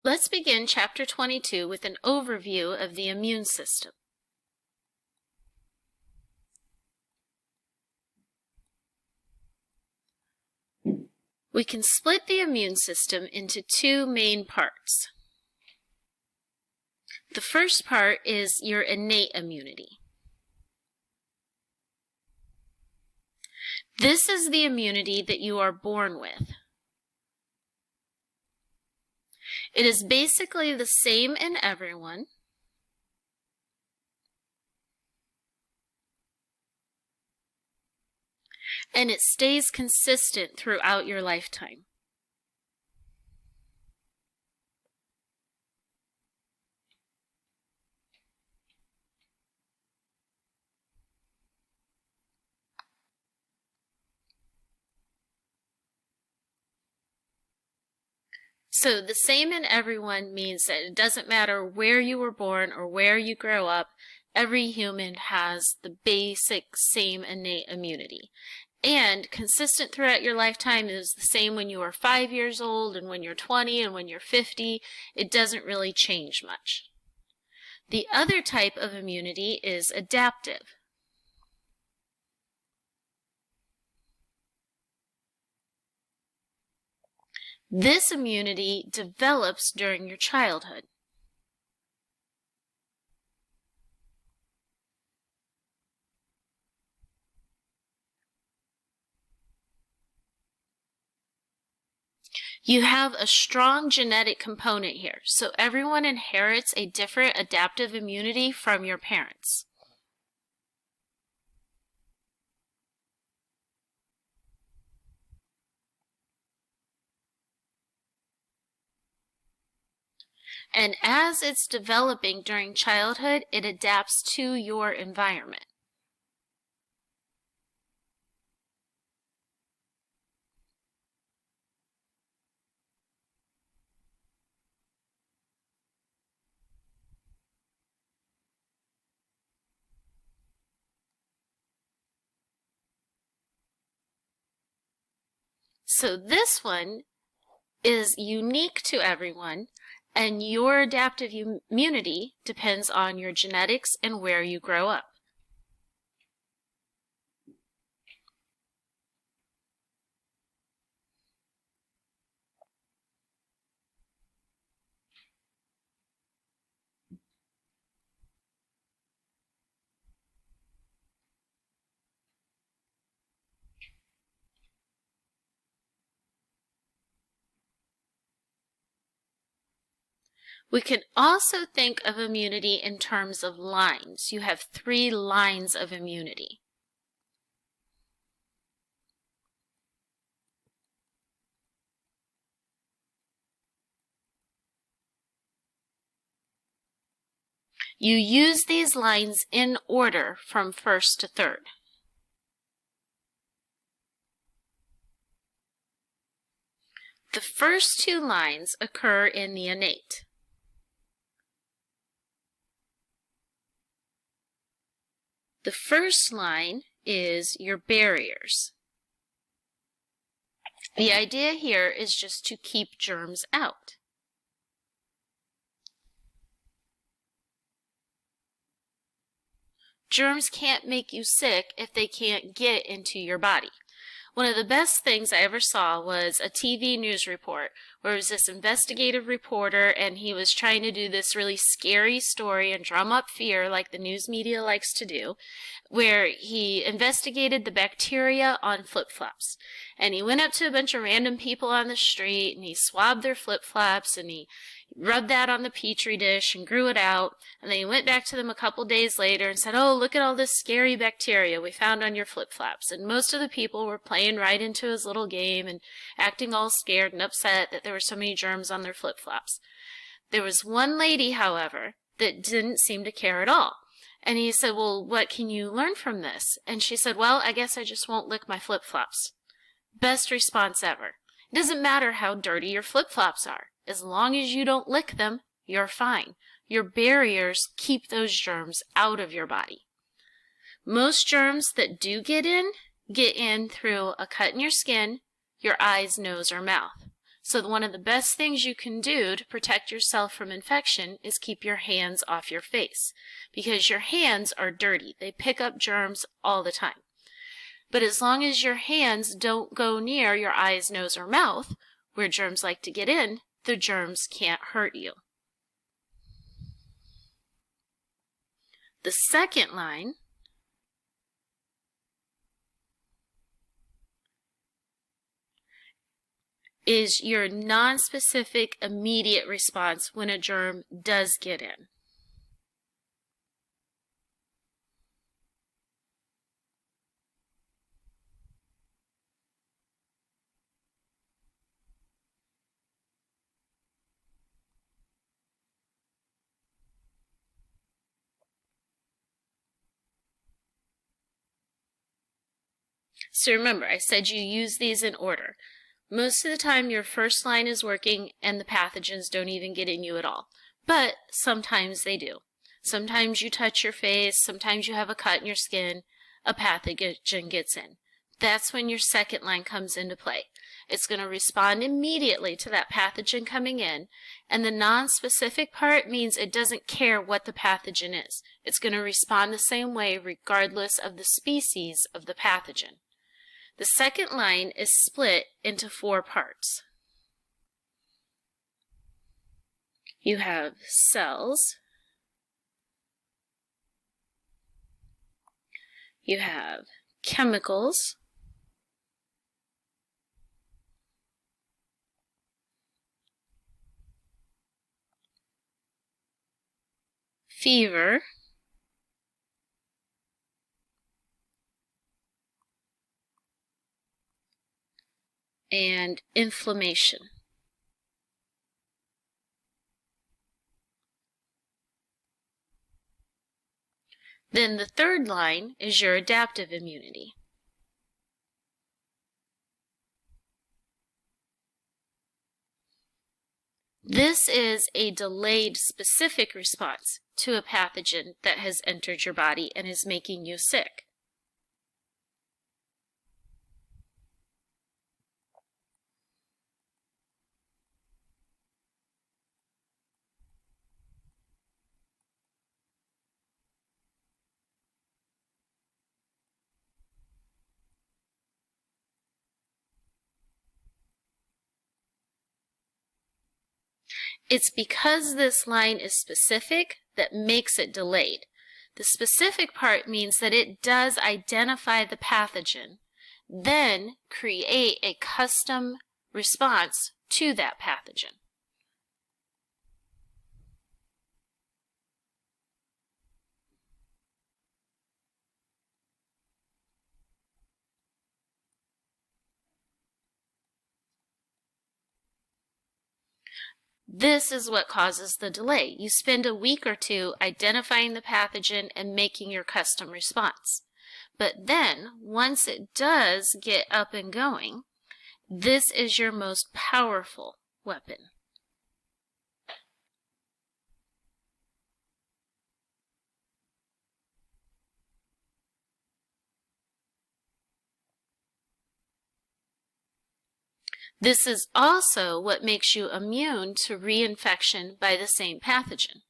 Let's begin Chapter 22 with an overview of the immune system. We can split the immune system into two main parts. The first part is your innate immunity. This is the immunity that you are born with. It is basically the same in everyone, and it stays consistent throughout your lifetime. So the same in everyone means that it doesn't matter where you were born or where you grow up, every human has the basic same innate immunity. And consistent throughout your lifetime is the same when you are 5 years old and when you're 20 and when you're 50. It doesn't really change much. The other type of immunity is adaptive. This immunity develops during your childhood. You have a strong genetic component here, so everyone inherits a different adaptive immunity from your parents. And as it's developing during childhood, it adapts to your environment. So this one is unique to everyone, and your adaptive immunity depends on your genetics and where you grow up. We can also think of immunity in terms of lines. You have 3 lines of immunity. You use these lines in order from first to third. The first 2 lines occur in the innate. The first line is your barriers. The idea here is just to keep germs out. Germs can't make you sick if they can't get into your body. One of the best things I ever saw was a TV news report where it was this investigative reporter and he was trying to do this really scary story and drum up fear like the news media likes to do, where he investigated the bacteria on flip-flops. And he went up to a bunch of random people on the street and he swabbed their flip-flops and he rubbed that on the petri dish and grew it out, and then he went back to them a couple days later and said, "Oh, look at all this scary bacteria we found on your flip-flops." And most of the people were playing right into his little game and acting all scared and upset that there were so many germs on their flip-flops. There was one lady, however, that didn't seem to care at all. And he said, "Well, what can you learn from this?" And she said, "Well, I guess I just won't lick my flip-flops." Best response ever. It doesn't matter how dirty your flip-flops are. As long as you don't lick them, you're fine. Your barriers keep those germs out of your body. Most germs that do get in through a cut in your skin, your eyes, nose, or mouth. So one of the best things you can do to protect yourself from infection is keep your hands off your face, because your hands are dirty. They pick up germs all the time. But as long as your hands don't go near your eyes, nose, or mouth, where germs like to get in, the germs can't hurt you. The second line is your non-specific immediate response when a germ does get in. So remember, I said you use these in order. Most of the time your first line is working and the pathogens don't even get in you at all. But sometimes they do. Sometimes you touch your face, sometimes you have a cut in your skin, a pathogen gets in. That's when your second line comes into play. It's going to respond immediately to that pathogen coming in, and the non-specific part means it doesn't care what the pathogen is. It's going to respond the same way regardless of the species of the pathogen. The second line is split into 4 parts. You have cells, you have chemicals, fever, and inflammation. Then the third line is your adaptive immunity. This is a delayed specific response to a pathogen that has entered your body and is making you sick. It's because this line is specific that makes it delayed. The specific part means that it does identify the pathogen, then create a custom response to that pathogen. This is what causes the delay. You spend a week or two identifying the pathogen and making your custom response. But then, once it does get up and going, this is your most powerful weapon. This is also what makes you immune to reinfection by the same pathogen.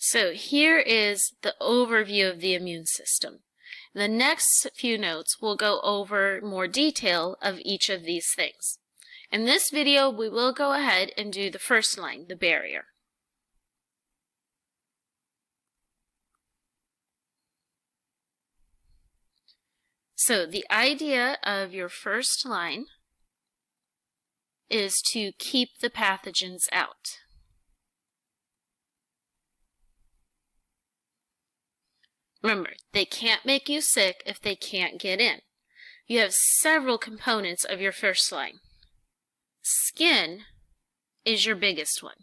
So here is the overview of the immune system. The next few notes will go over more detail of each of these things. In this video, we will go ahead and do the first line, the barrier. So the idea of your first line is to keep the pathogens out. Remember, they can't make you sick if they can't get in. You have several components of your first line. Skin is your biggest one.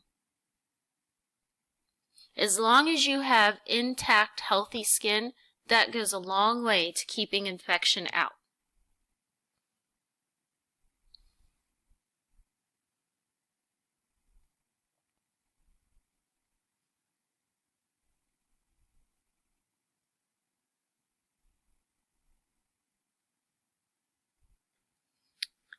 As long as you have intact, healthy skin, that goes a long way to keeping infection out.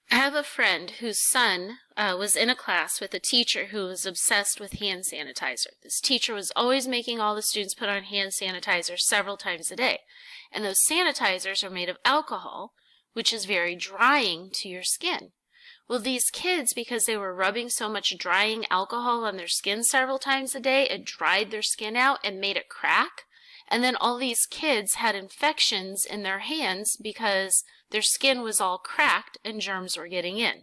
I have a friend whose son was in a class with a teacher who was obsessed with hand sanitizer. This teacher was always making all the students put on hand sanitizer several times a day. And those sanitizers are made of alcohol, which is very drying to your skin. Well, these kids, because they were rubbing so much drying alcohol on their skin several times a day, it dried their skin out and made it crack. And then all these kids had infections in their hands because their skin was all cracked and germs were getting in.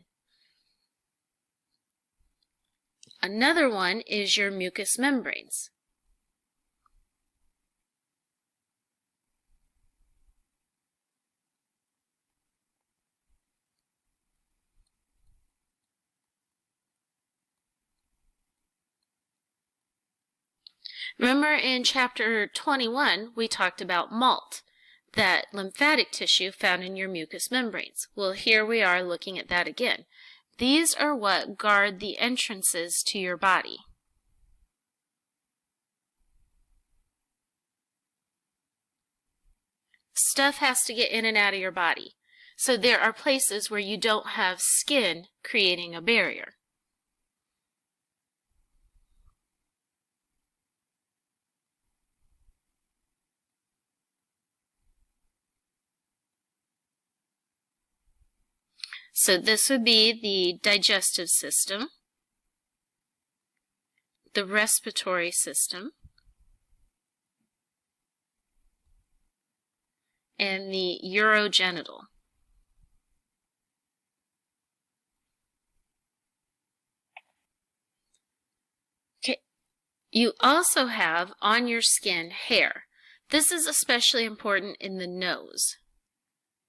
Another one is your mucous membranes. Remember in chapter 21, we talked about MALT, that lymphatic tissue found in your mucous membranes. Well, here we are looking at that again. These are what guard the entrances to your body. Stuff has to get in and out of your body. So there are places where you don't have skin creating a barrier. So this would be the digestive system, the respiratory system, and the urogenital. Okay. You also have on your skin hair. This is especially important in the nose.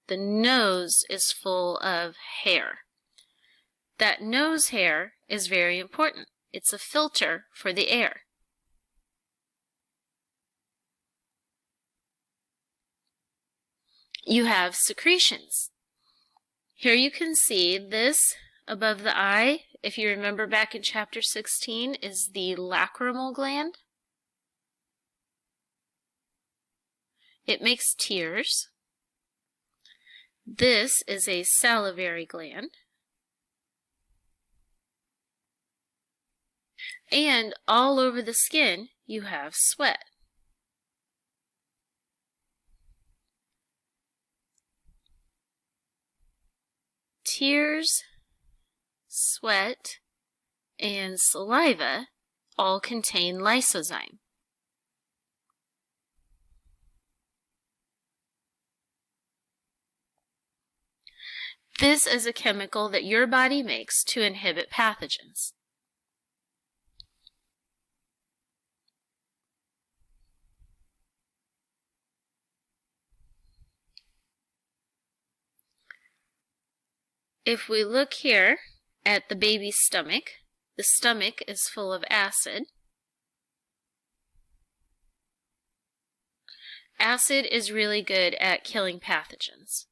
The nose is full of hair. That nose hair is very important. It's a filter for the air. You have secretions. Here you can see this above the eye, if you remember back in chapter 16, is the lacrimal gland. It makes tears. This is a salivary gland. And all over the skin, you have sweat. Tears, sweat, and saliva all contain lysozyme. This is a chemical that your body makes to inhibit pathogens. If we look here at the baby's stomach, the stomach is full of acid. Acid is really good at killing pathogens.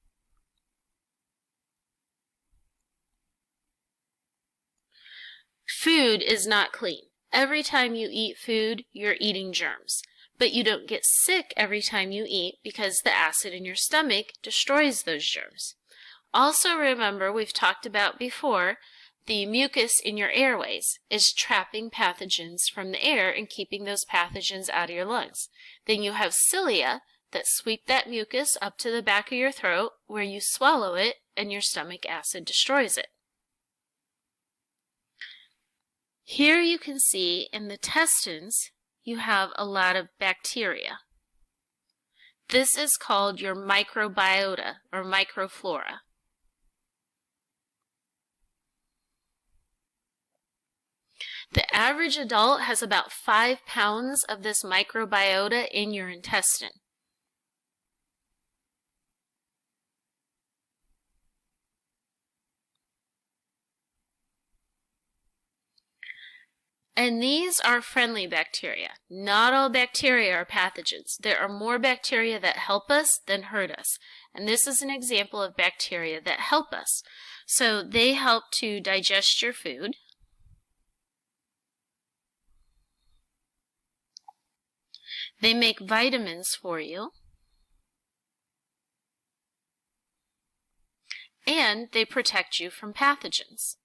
Food is not clean. Every time you eat food, you're eating germs. But you don't get sick every time you eat because the acid in your stomach destroys those germs. Also remember, we've talked about before, the mucus in your airways is trapping pathogens from the air and keeping those pathogens out of your lungs. Then you have cilia that sweep that mucus up to the back of your throat where you swallow it and your stomach acid destroys it. Here you can see in the intestines you have a lot of bacteria. This is called your microbiota or microflora. The average adult has about 5 pounds of this microbiota in your intestine. And these are friendly bacteria. Not all bacteria are pathogens. There are more bacteria that help us than hurt us. And this is an example of bacteria that help us. So they help to digest your food. They make vitamins for you. And they protect you from pathogens.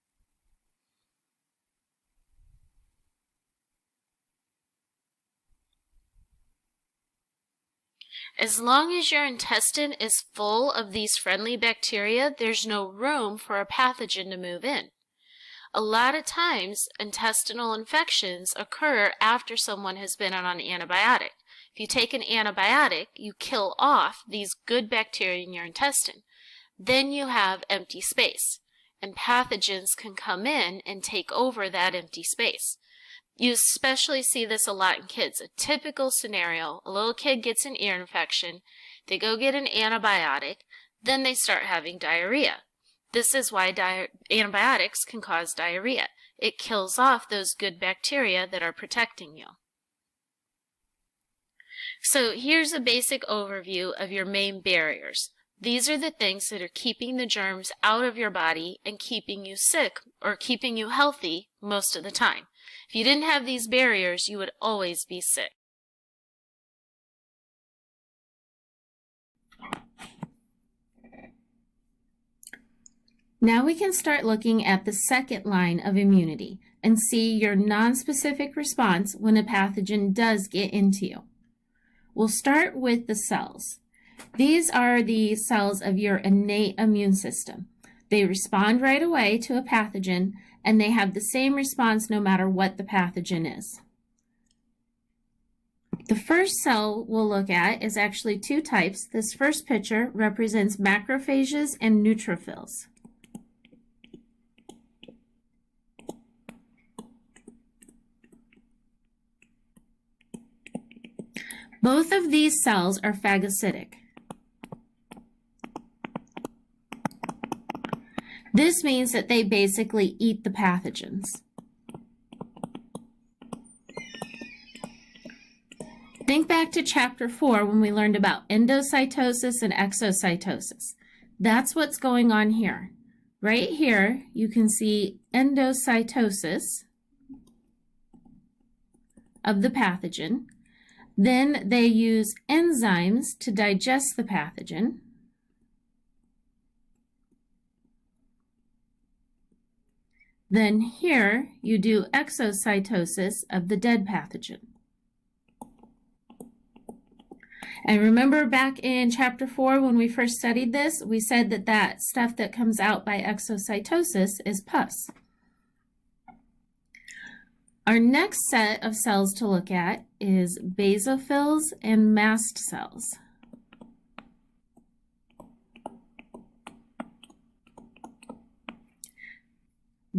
As long as your intestine is full of these friendly bacteria, there's no room for a pathogen to move in. A lot of times, intestinal infections occur after someone has been on an antibiotic. If you take an antibiotic, you kill off these good bacteria in your intestine. Then you have empty space, and pathogens can come in and take over that empty space. You especially see this a lot in kids. A typical scenario, a little kid gets an ear infection, they go get an antibiotic, then they start having diarrhea. This is why antibiotics can cause diarrhea. It kills off those good bacteria that are protecting you. So here's a basic overview of your main barriers. These are the things that are keeping the germs out of your body and keeping you sick or keeping you healthy most of the time. If you didn't have these barriers, you would always be sick. Now we can start looking at the second line of immunity and see your nonspecific response when a pathogen does get into you. We'll start with the cells. These are the cells of your innate immune system. They respond right away to a pathogen, and they have the same response no matter what the pathogen is. The first cell we'll look at is actually two types. This first picture represents macrophages and neutrophils. Both of these cells are phagocytic. This means that they basically eat the pathogens. Think back to chapter 4 when we learned about endocytosis and exocytosis. That's what's going on here. Right here, you can see endocytosis of the pathogen. Then they use enzymes to digest the pathogen. Then here you do exocytosis of the dead pathogen. And remember back in chapter 4 when we first studied this, we said that that stuff that comes out by exocytosis is pus. Our next set of cells to look at is basophils and mast cells.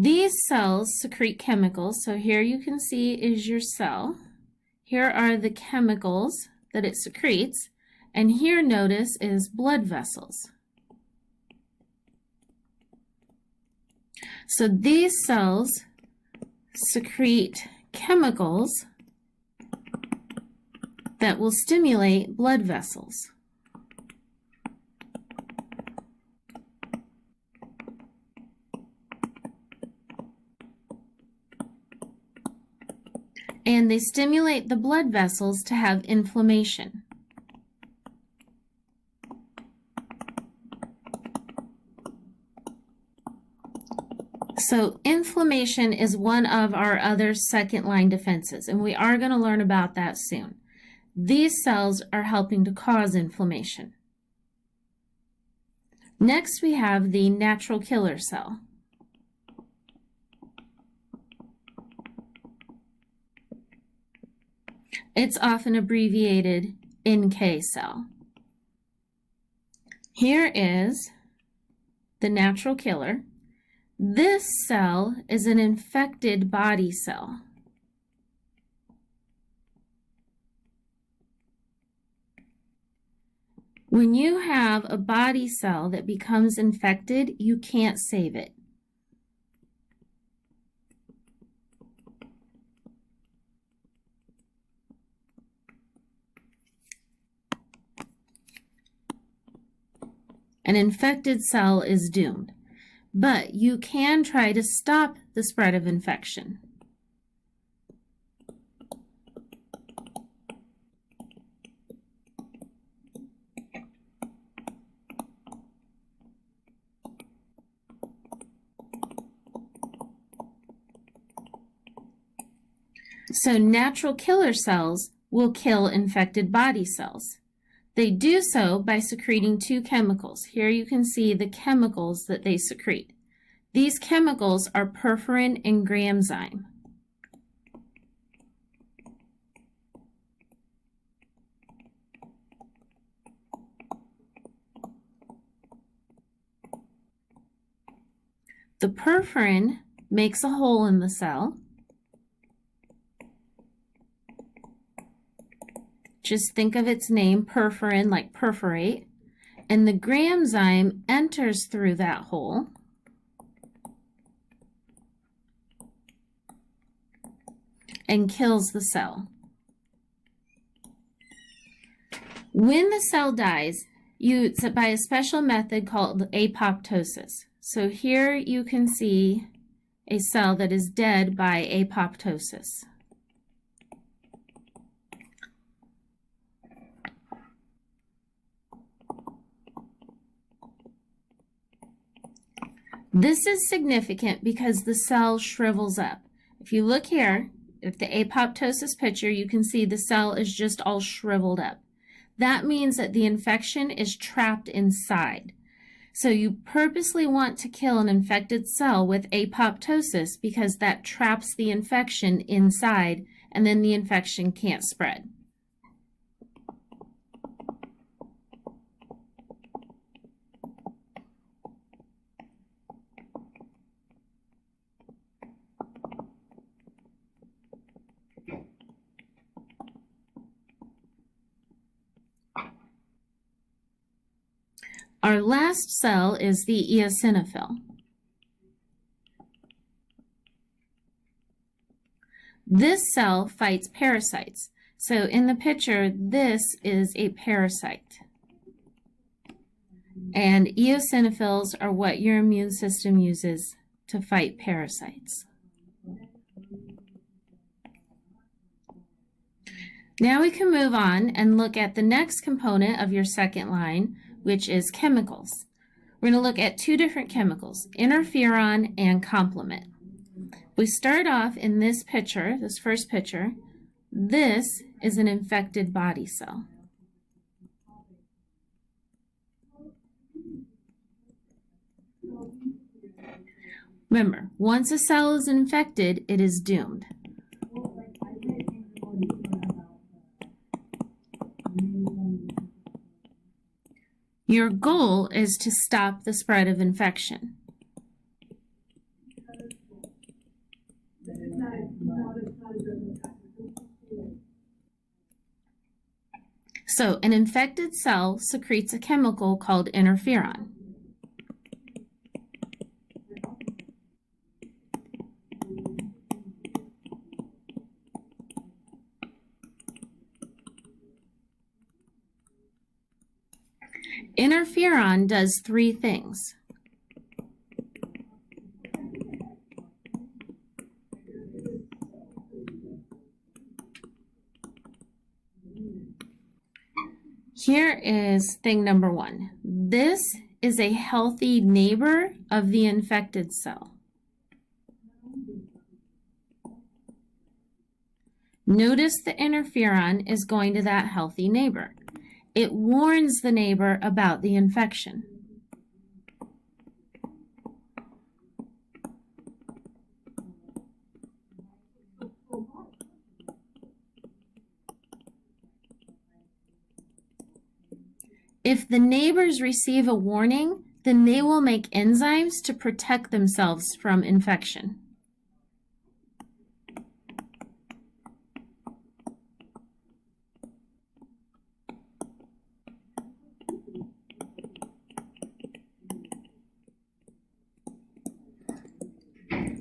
These cells secrete chemicals. So here you can see is your cell. Here are the chemicals that it secretes. And here, notice, is blood vessels. So these cells secrete chemicals that will stimulate blood vessels. And they stimulate the blood vessels to have inflammation. So inflammation is one of our other second-line defenses, and we are going to learn about that soon. These cells are helping to cause inflammation. Next, we have the natural killer cell. It's often abbreviated NK cell. Here is the natural killer. This cell is an infected body cell. When you have a body cell that becomes infected, you can't save it. An infected cell is doomed, but you can try to stop the spread of infection. So natural killer cells will kill infected body cells. They do so by secreting two chemicals. Here you can see the chemicals that they secrete. These chemicals are perforin and gramzyme. The perforin makes a hole in the cell. Just think of its name, perforin, like perforate. And the gramzyme enters through that hole and kills the cell. When the cell dies, it's by a special method called apoptosis. So here you can see a cell that is dead by apoptosis. This is significant because the cell shrivels up. If you look here at the apoptosis picture, you can see the cell is just all shriveled up. That means that the infection is trapped inside. So you purposely want to kill an infected cell with apoptosis because that traps the infection inside, and then the infection can't spread. Our last cell is the eosinophil. This cell fights parasites. So in the picture, this is a parasite. And eosinophils are what your immune system uses to fight parasites. Now we can move on and look at the next component of your second line, which is chemicals. We're going to look at two different chemicals, interferon and complement. We start off in this picture, this first picture. This is an infected body cell. Remember, once a cell is infected, it is doomed. Your goal is to stop the spread of infection. So, an infected cell secretes a chemical called interferon. Interferon does three things. Here is thing number one. This is a healthy neighbor of the infected cell. Notice the interferon is going to that healthy neighbor. It warns the neighbor about the infection. If the neighbors receive a warning, then they will make enzymes to protect themselves from infection.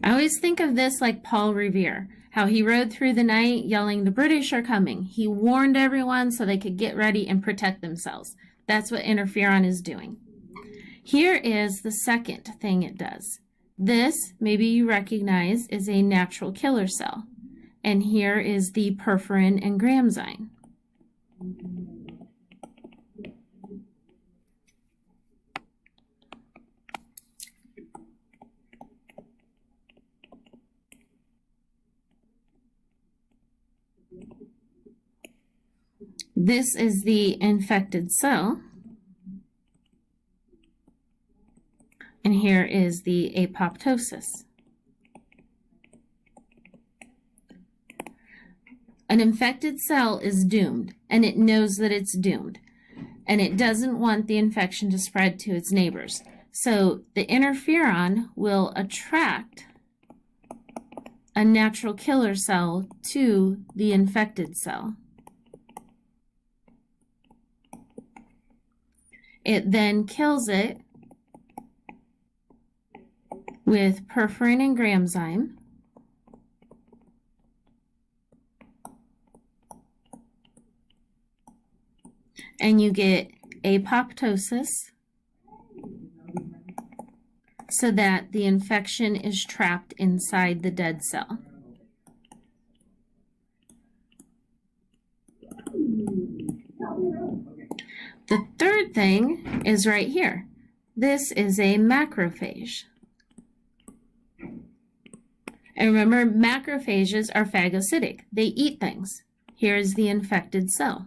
I always think of this like Paul Revere, how he rode through the night yelling, "The British are coming." He warned everyone so they could get ready and protect themselves. That's what interferon is doing. Here is the second thing it does. This, maybe you recognize, is a natural killer cell. And here is the perforin and gramzyme. This is the infected cell. And here is the apoptosis. An infected cell is doomed, and it knows that it's doomed, and it doesn't want the infection to spread to its neighbors. So the interferon will attract a natural killer cell to the infected cell. It then kills it with perforin and gramzyme. And you get apoptosis so that the infection is trapped inside the dead cell. The third thing is right here. This is a macrophage. And remember, macrophages are phagocytic. They eat things. Here's the infected cell.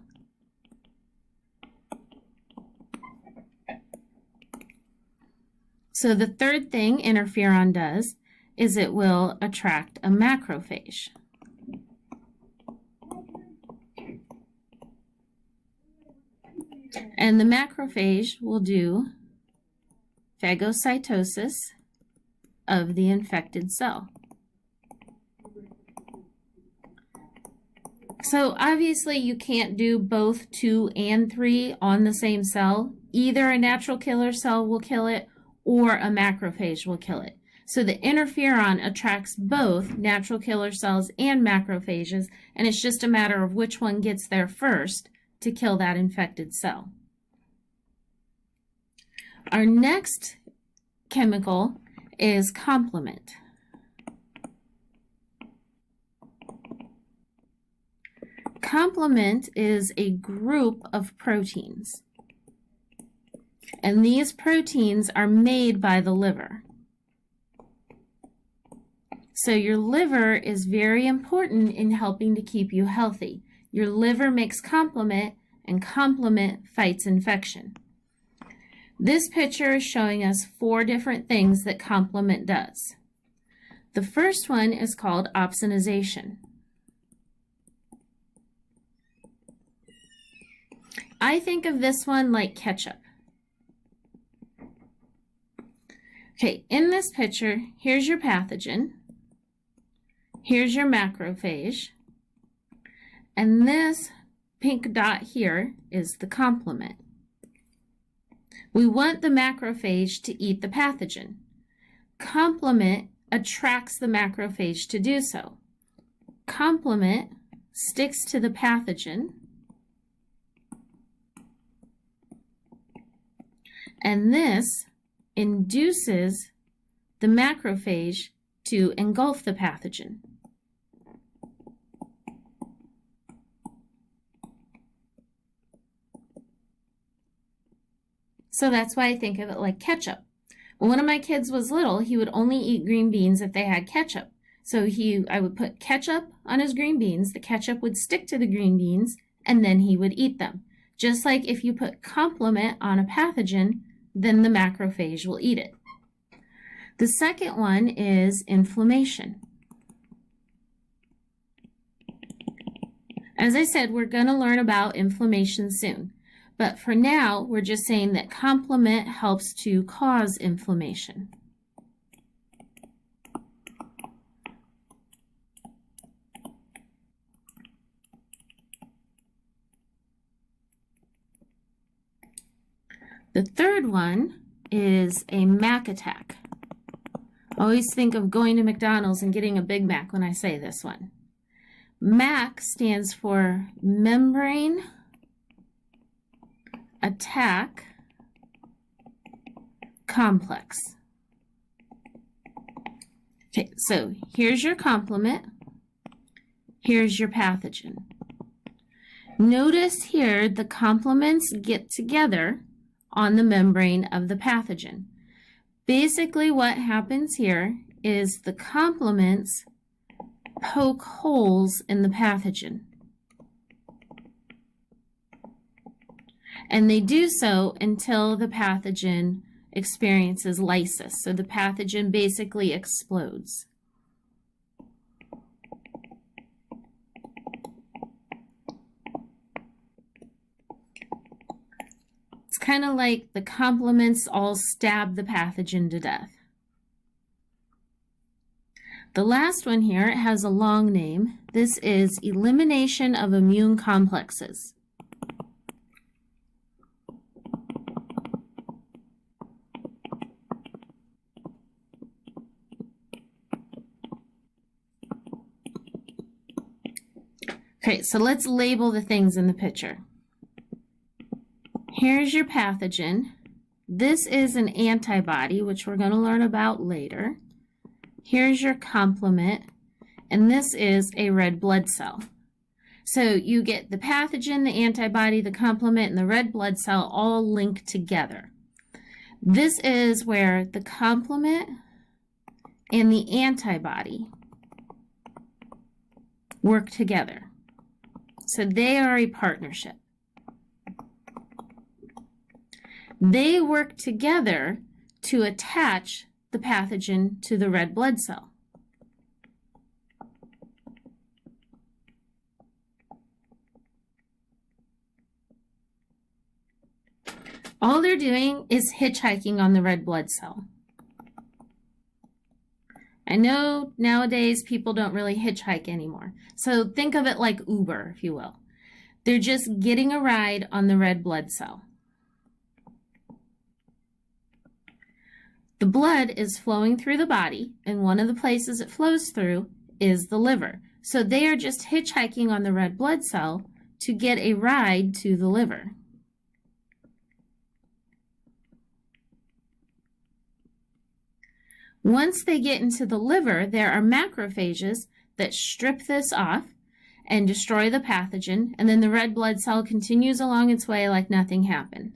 So the third thing interferon does is it will attract a macrophage. And the macrophage will do phagocytosis of the infected cell. So obviously you can't do both 2 and 3 on the same cell. Either a natural killer cell will kill it or a macrophage will kill it. So the interferon attracts both natural killer cells and macrophages, and it's just a matter of which one gets there first to kill that infected cell. Our next chemical is complement. Complement is a group of proteins. And these proteins are made by the liver. So your liver is very important in helping to keep you healthy. Your liver makes complement, and complement fights infection. This picture is showing us 4 different things that complement does. The first one is called opsonization. I think of this one like ketchup. Okay, in this picture, here's your pathogen, here's your macrophage, and this pink dot here is the complement. We want the macrophage to eat the pathogen. Complement attracts the macrophage to do so. Complement sticks to the pathogen, and this induces the macrophage to engulf the pathogen. So that's why I think of it like ketchup. When one of my kids was little, he would only eat green beans if they had ketchup. So I would put ketchup on his green beans, the ketchup would stick to the green beans, and then he would eat them. Just like if you put complement on a pathogen, then the macrophage will eat it. The second one is inflammation. As I said, we're going to learn about inflammation soon. But for now, we're just saying that complement helps to cause inflammation. The third one is a Mac attack. I always think of going to McDonald's and getting a Big Mac when I say this one. MAC stands for membrane attack complex. Okay, so here's your complement. Here's your pathogen. Notice here the complements get together on the membrane of the pathogen. Basically what happens here is the complements poke holes in the pathogen. And they do so until the pathogen experiences lysis. So the pathogen basically explodes. It's kind of like the complements all stab the pathogen to death. The last one here, it has a long name. This is elimination of immune complexes. Okay, so let's label the things in the picture. Here's your pathogen. This is an antibody, which we're going to learn about later. Here's your complement, and this is a red blood cell. So you get the pathogen, the antibody, the complement, and the red blood cell all linked together. This is where the complement and the antibody work together. So they are a partnership. They work together to attach the pathogen to the red blood cell. All they're doing is hitchhiking on the red blood cell. I know nowadays people don't really hitchhike anymore. So think of it like Uber, if you will. They're just getting a ride on the red blood cell. The blood is flowing through the body, and one of the places it flows through is the liver. So they are just hitchhiking on the red blood cell to get a ride to the liver. Once they get into the liver, there are macrophages that strip this off and destroy the pathogen, and then the red blood cell continues along its way like nothing happened.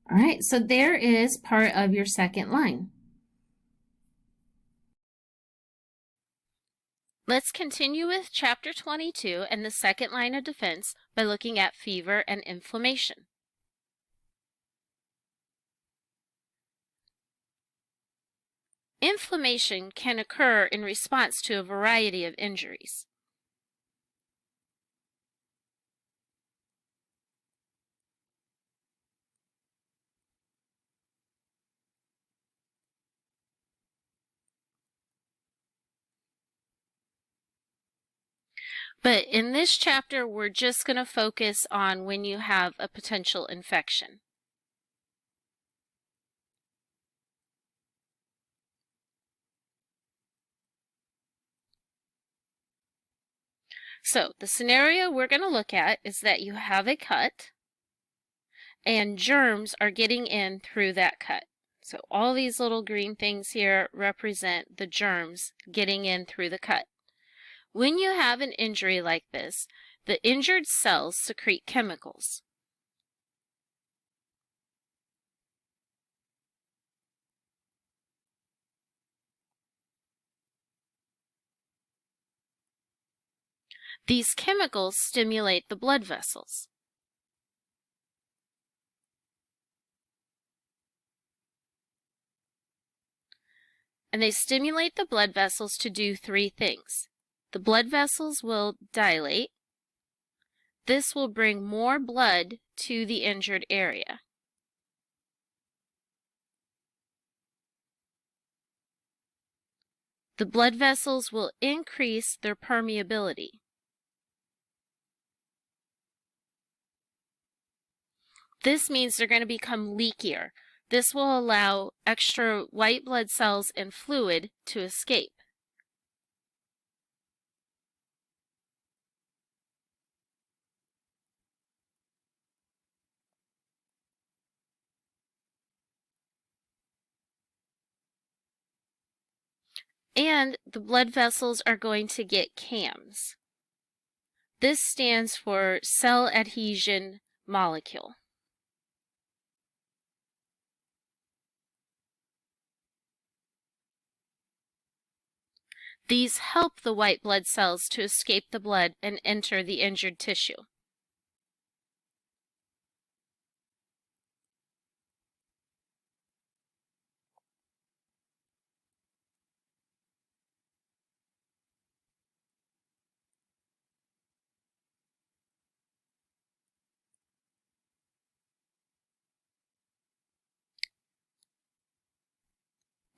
All right, so there is part of your second line. Let's continue with Chapter 22 and the second line of defense by looking at fever and inflammation. Inflammation can occur in response to a variety of injuries. But in this chapter, we're just going to focus on when you have a potential infection. So the scenario we're going to look at is that you have a cut and germs are getting in through that cut. So all these little green things here represent the germs getting in through the cut. When you have an injury like this, the injured cells secrete chemicals. These chemicals stimulate the blood vessels. And they stimulate the blood vessels to do three things. The blood vessels will dilate. This will bring more blood to the injured area. The blood vessels will increase their permeability. This means they're going to become leakier. This will allow extra white blood cells and fluid to escape. And the blood vessels are going to get CAMs. This stands for cell adhesion molecule. These help the white blood cells to escape the blood and enter the injured tissue.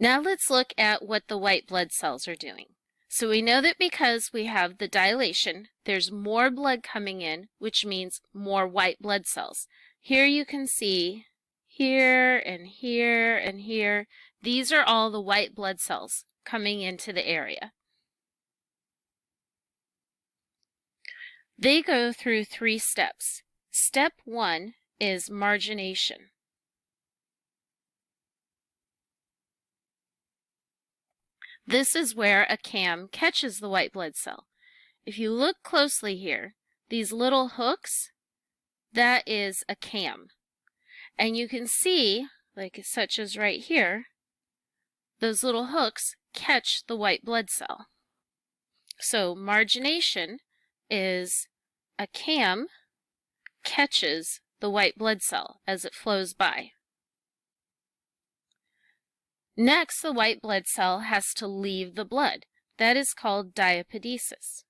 Now let's look at what the white blood cells are doing. So we know that because we have the dilation, there's more blood coming in, which means more white blood cells. Here you can see here and here and here. These are all the white blood cells coming into the area. They go through 3 steps. Step 1 is margination. This is where a CAM catches the white blood cell. If you look closely here, these little hooks, that is a CAM. And you can see, like such as right here, those little hooks catch the white blood cell. So margination is a CAM catches the white blood cell as it flows by. Next, the white blood cell has to leave the blood. That is called diapedesis.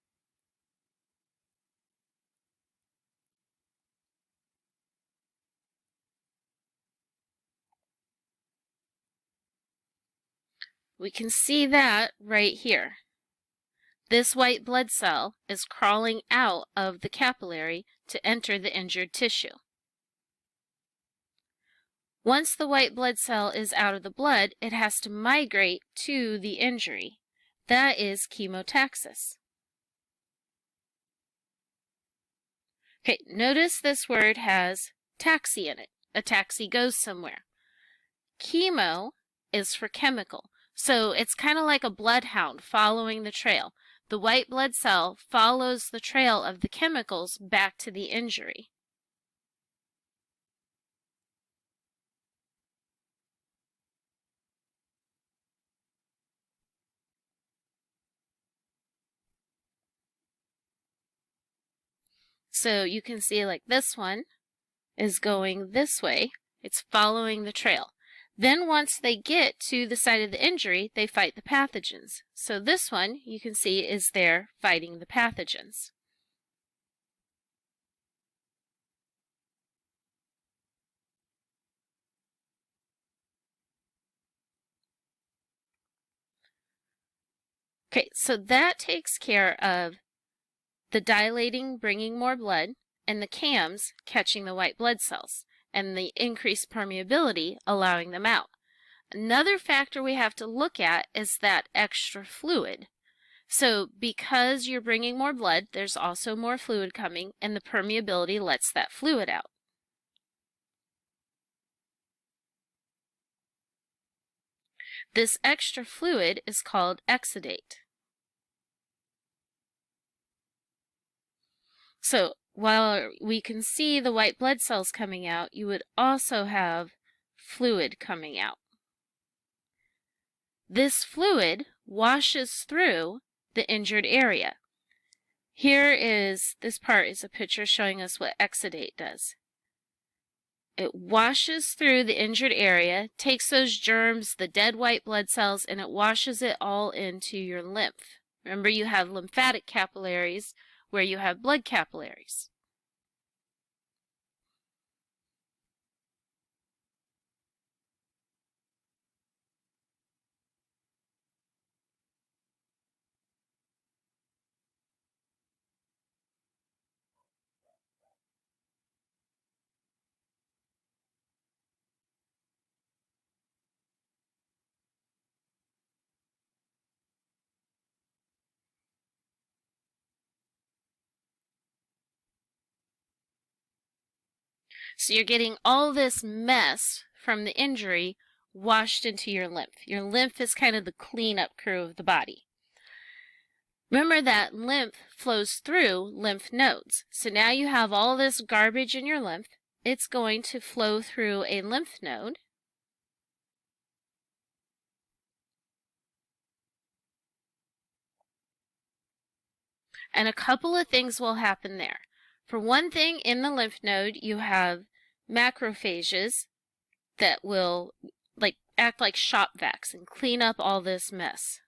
We can see that right here. This white blood cell is crawling out of the capillary to enter the injured tissue. Once the white blood cell is out of the blood, it has to migrate to the injury. That is chemotaxis. Okay, notice this word has taxi in it. A taxi goes somewhere. Chemo is for chemical. So it's kind of like a bloodhound following the trail. The white blood cell follows the trail of the chemicals back to the injury. So you can see like this one is going this way. It's following the trail. Then once they get to the site of the injury, they fight the pathogens. So this one, you can see, is there fighting the pathogens. Okay, so that takes care of the dilating, bringing more blood, and the CAMs catching the white blood cells, and the increased permeability allowing them out. Another factor we have to look at is that extra fluid. So because you're bringing more blood, there's also more fluid coming, and the permeability lets that fluid out. This extra fluid is called exudate. So while we can see the white blood cells coming out, you would also have fluid coming out. This fluid washes through the injured area. This part is a picture showing us what exudate does. It washes through the injured area, takes those germs, the dead white blood cells, and it washes it all into your lymph. Remember, you have lymphatic capillaries where you have blood capillaries. So you're getting all this mess from the injury washed into your lymph. Your lymph is kind of the cleanup crew of the body. Remember that lymph flows through lymph nodes. So now you have all this garbage in your lymph. It's going to flow through a lymph node. And a couple of things will happen there. For one thing, in the lymph node, you have macrophages that will act like shop vacs and clean up all this mess.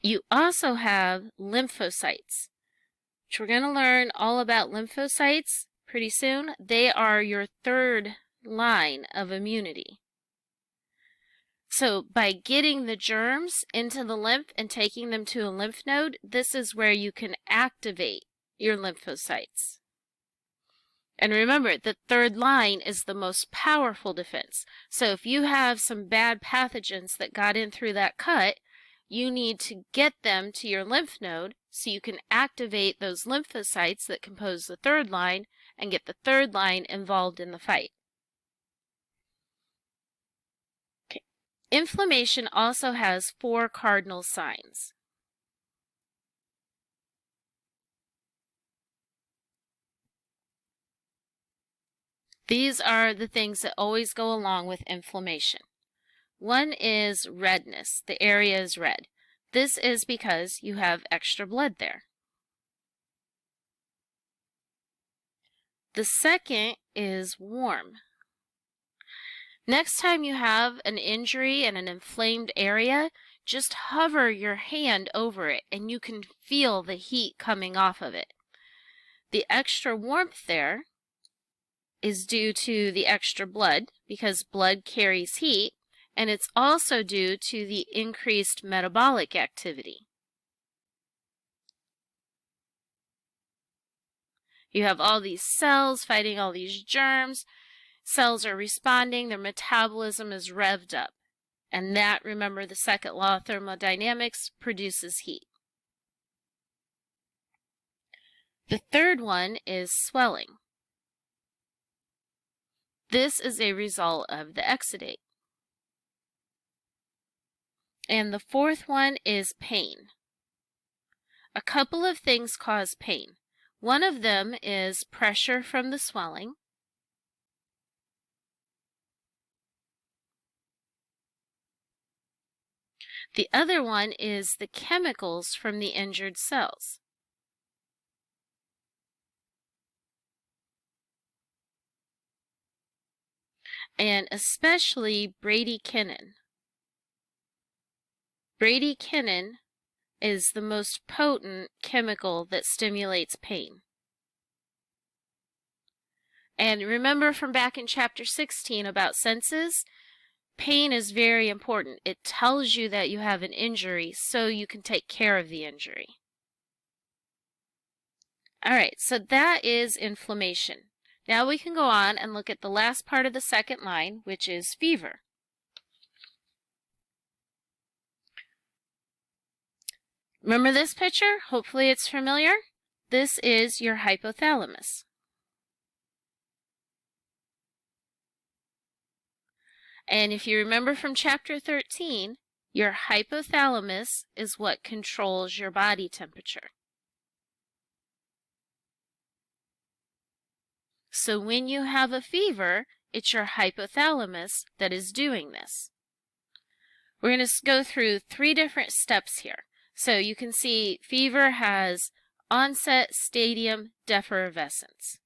You also have lymphocytes, which we're going to learn all about lymphocytes pretty soon. They are your third line of immunity. So by getting the germs into the lymph and taking them to a lymph node, this is where you can activate your lymphocytes. And remember, the third line is the most powerful defense. So if you have some bad pathogens that got in through that cut, you need to get them to your lymph node so you can activate those lymphocytes that compose the third line and get the third line involved in the fight. Okay. Inflammation also has 4 cardinal signs. These are the things that always go along with inflammation. One is redness. The area is red. This is because you have extra blood there. The second is warm. Next time you have an injury and an inflamed area, just hover your hand over it and you can feel the heat coming off of it. The extra warmth there is due to the extra blood because blood carries heat, and it's also due to the increased metabolic activity. You have all these cells fighting all these germs. Cells are responding, their metabolism is revved up. And that, remember, the second law of thermodynamics, produces heat. The third one is swelling. This is a result of the exudate. And the fourth one is pain. A couple of things cause pain. One of them is pressure from the swelling. The other one is the chemicals from the injured cells. And especially bradykinin. Bradykinin is the most potent chemical that stimulates pain. And remember from back in chapter 16 about senses, pain is very important. It tells you that you have an injury so you can take care of the injury. All right, so that is inflammation. Now we can go on and look at the last part of the second line, which is fever. Remember this picture? Hopefully it's familiar. This is your hypothalamus. And if you remember from chapter 13, your hypothalamus is what controls your body temperature. So when you have a fever, it's your hypothalamus that is doing this. We're going to go through 3 different steps here. So you can see fever has onset, stadium, defervescence.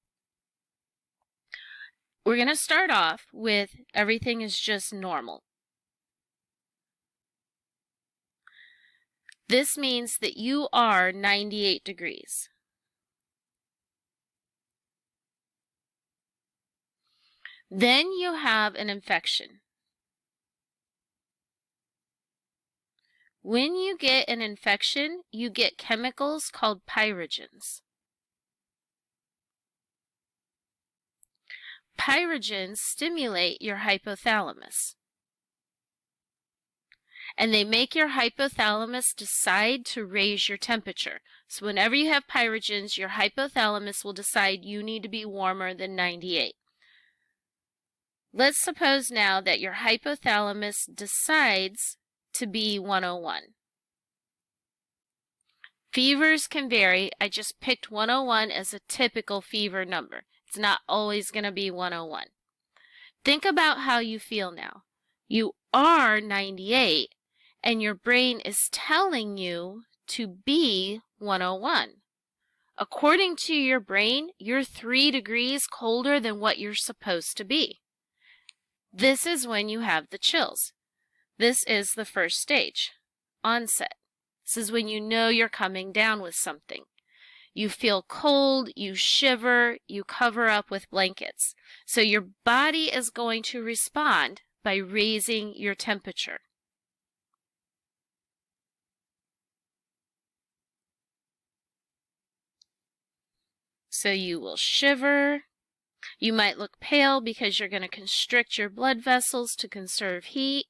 We're going to start off with everything is just normal. This means that you are 98 degrees. Then you have an infection. When you get an infection, you get chemicals called pyrogens. Pyrogens stimulate your hypothalamus. and they make your hypothalamus decide to raise your temperature. So whenever you have pyrogens, your hypothalamus will decide you need to be warmer than 98. Let's suppose now that your hypothalamus decides to be 101. Fevers can vary. I just picked 101 as a typical fever number. It's not always going to be 101. Think about how you feel now. You are 98, and your brain is telling you to be 101. According to your brain, you're 3 degrees colder than what you're supposed to be. This is when you have the chills. This is the first stage, onset. This is when you know you're coming down with something. You feel cold, you shiver, you cover up with blankets. So your body is going to respond by raising your temperature. So you will shiver. You might look pale because you're going to constrict your blood vessels to conserve heat.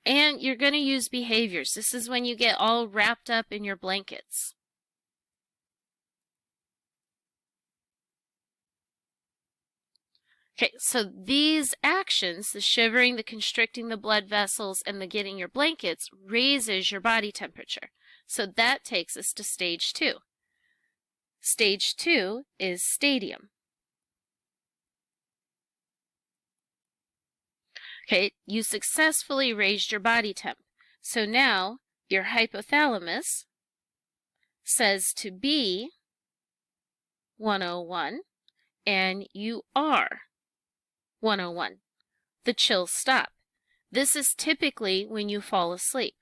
And you're going to use behaviors. This is when you get all wrapped up in your blankets. Okay, so these actions, the shivering, the constricting the blood vessels, and the getting your blankets, raises your body temperature. So that takes us to stage 2. Stage 2 is stadium. Okay, you successfully raised your body temp. So now your hypothalamus says to be 101, and you are 101. The chills stop. This is typically when you fall asleep.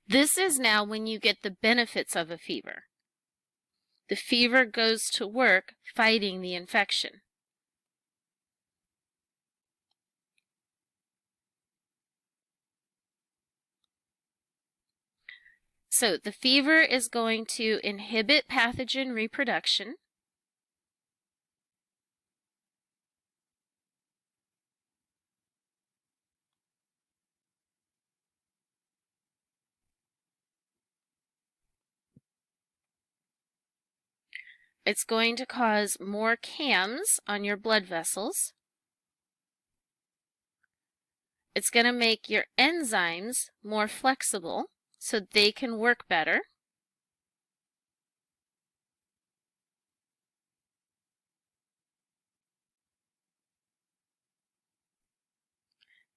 This is now when you get the benefits of a fever. The fever goes to work fighting the infection. So the fever is going to inhibit pathogen reproduction. It's going to cause more CAMs on your blood vessels. It's going to make your enzymes more flexible so they can work better.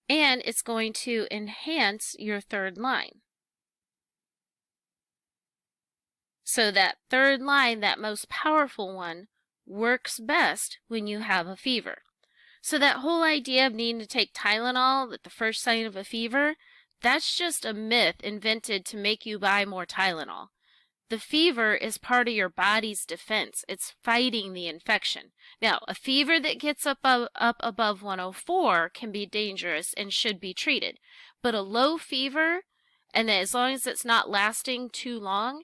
And it's going to enhance your third line. So that third line, that most powerful one, works best when you have a fever. So that whole idea of needing to take Tylenol at the first sign of a fever, that's just a myth invented to make you buy more Tylenol. The fever is part of your body's defense. It's fighting the infection. Now, a fever that gets up above 104 can be dangerous and should be treated. But a low fever, and as long as it's not lasting too long,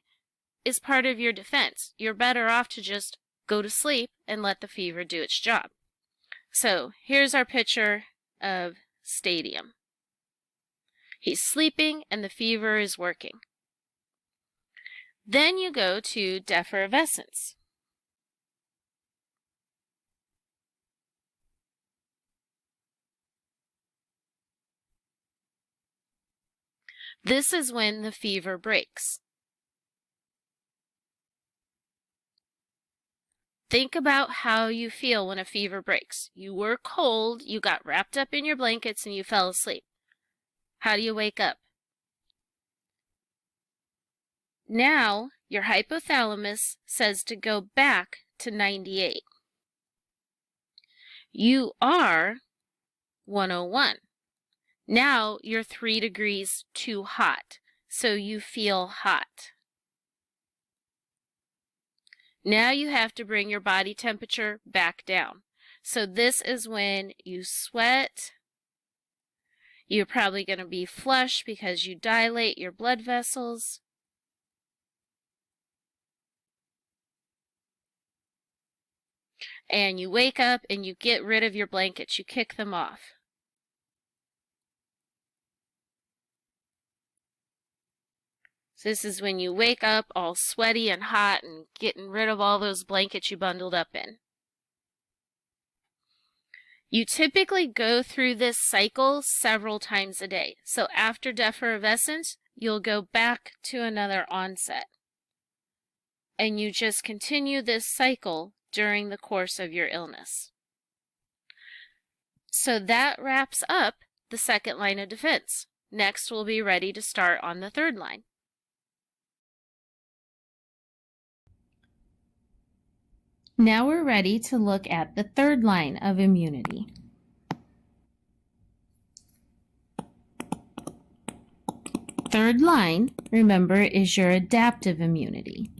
is part of your defense. You're better off to just go to sleep and let the fever do its job. So here's our picture of stadium. He's sleeping and the fever is working. Then you go to defervescence. This is when the fever breaks. Think about how you feel when a fever breaks. You were cold, you got wrapped up in your blankets, and you fell asleep. How do you wake up? Now, your hypothalamus says to go back to 98. You are 101. Now, you're 3 degrees too hot, so you feel hot. Now you have to bring your body temperature back down. So this is when you sweat, You're probably going to be flush because you dilate your blood vessels. And you wake up and you get rid of your blankets. You kick them off. So this is when you wake up all sweaty and hot and getting rid of all those blankets you bundled up in. You typically go through this cycle several times a day. So after defervescence, you'll go back to another onset. And you just continue this cycle during the course of your illness. So that wraps up the second line of defense. Next, we'll be ready to start on the third line. Now we're ready to look at the third line of immunity. Third line, remember, is your adaptive immunity.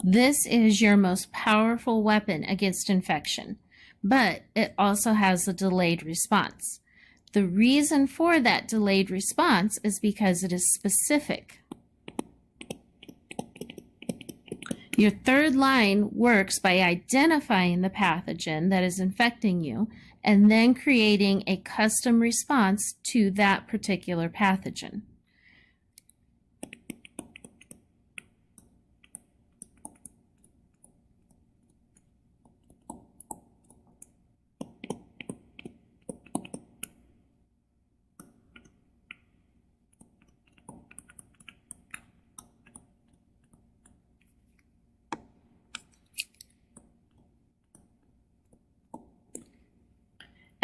This is your most powerful weapon against infection, but it also has a delayed response. The reason for that delayed response is because it is specific. Your third line works by identifying the pathogen that is infecting you and then creating a custom response to that particular pathogen.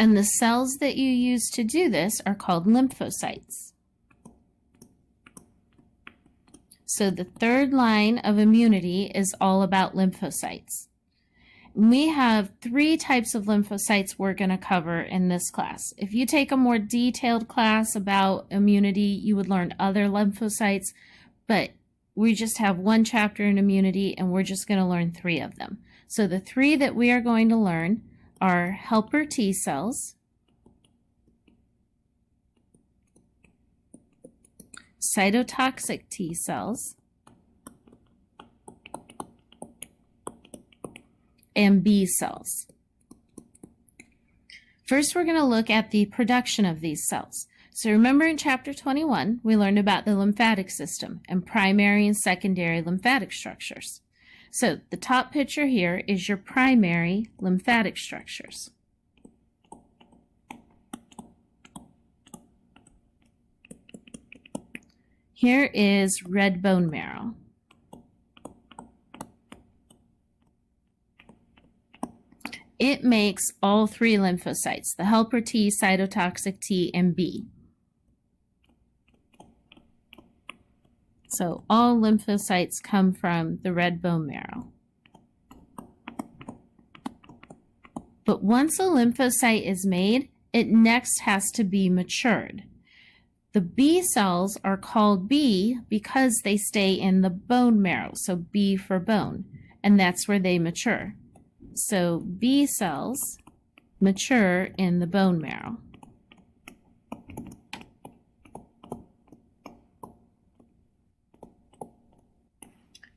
And the cells that you use to do this are called lymphocytes. So the third line of immunity is all about lymphocytes. We have 3 types of lymphocytes we're going to cover in this class. If you take a more detailed class about immunity, you would learn other lymphocytes, but we just have 1 chapter in immunity and we're just going to learn 3 of them. So the 3 that we are going to learn are helper T cells, cytotoxic T cells, and B cells. First, we're going to look at the production of these cells. So remember in chapter 21, we learned about the lymphatic system and primary and secondary lymphatic structures. So the top picture here is your primary lymphatic structures. Here is red bone marrow. It makes all 3 lymphocytes, the helper T, cytotoxic T, and B. So all lymphocytes come from the red bone marrow. But once a lymphocyte is made, it next has to be matured. The B cells are called B because they stay in the bone marrow, so B for bone, and that's where they mature. So B cells mature in the bone marrow.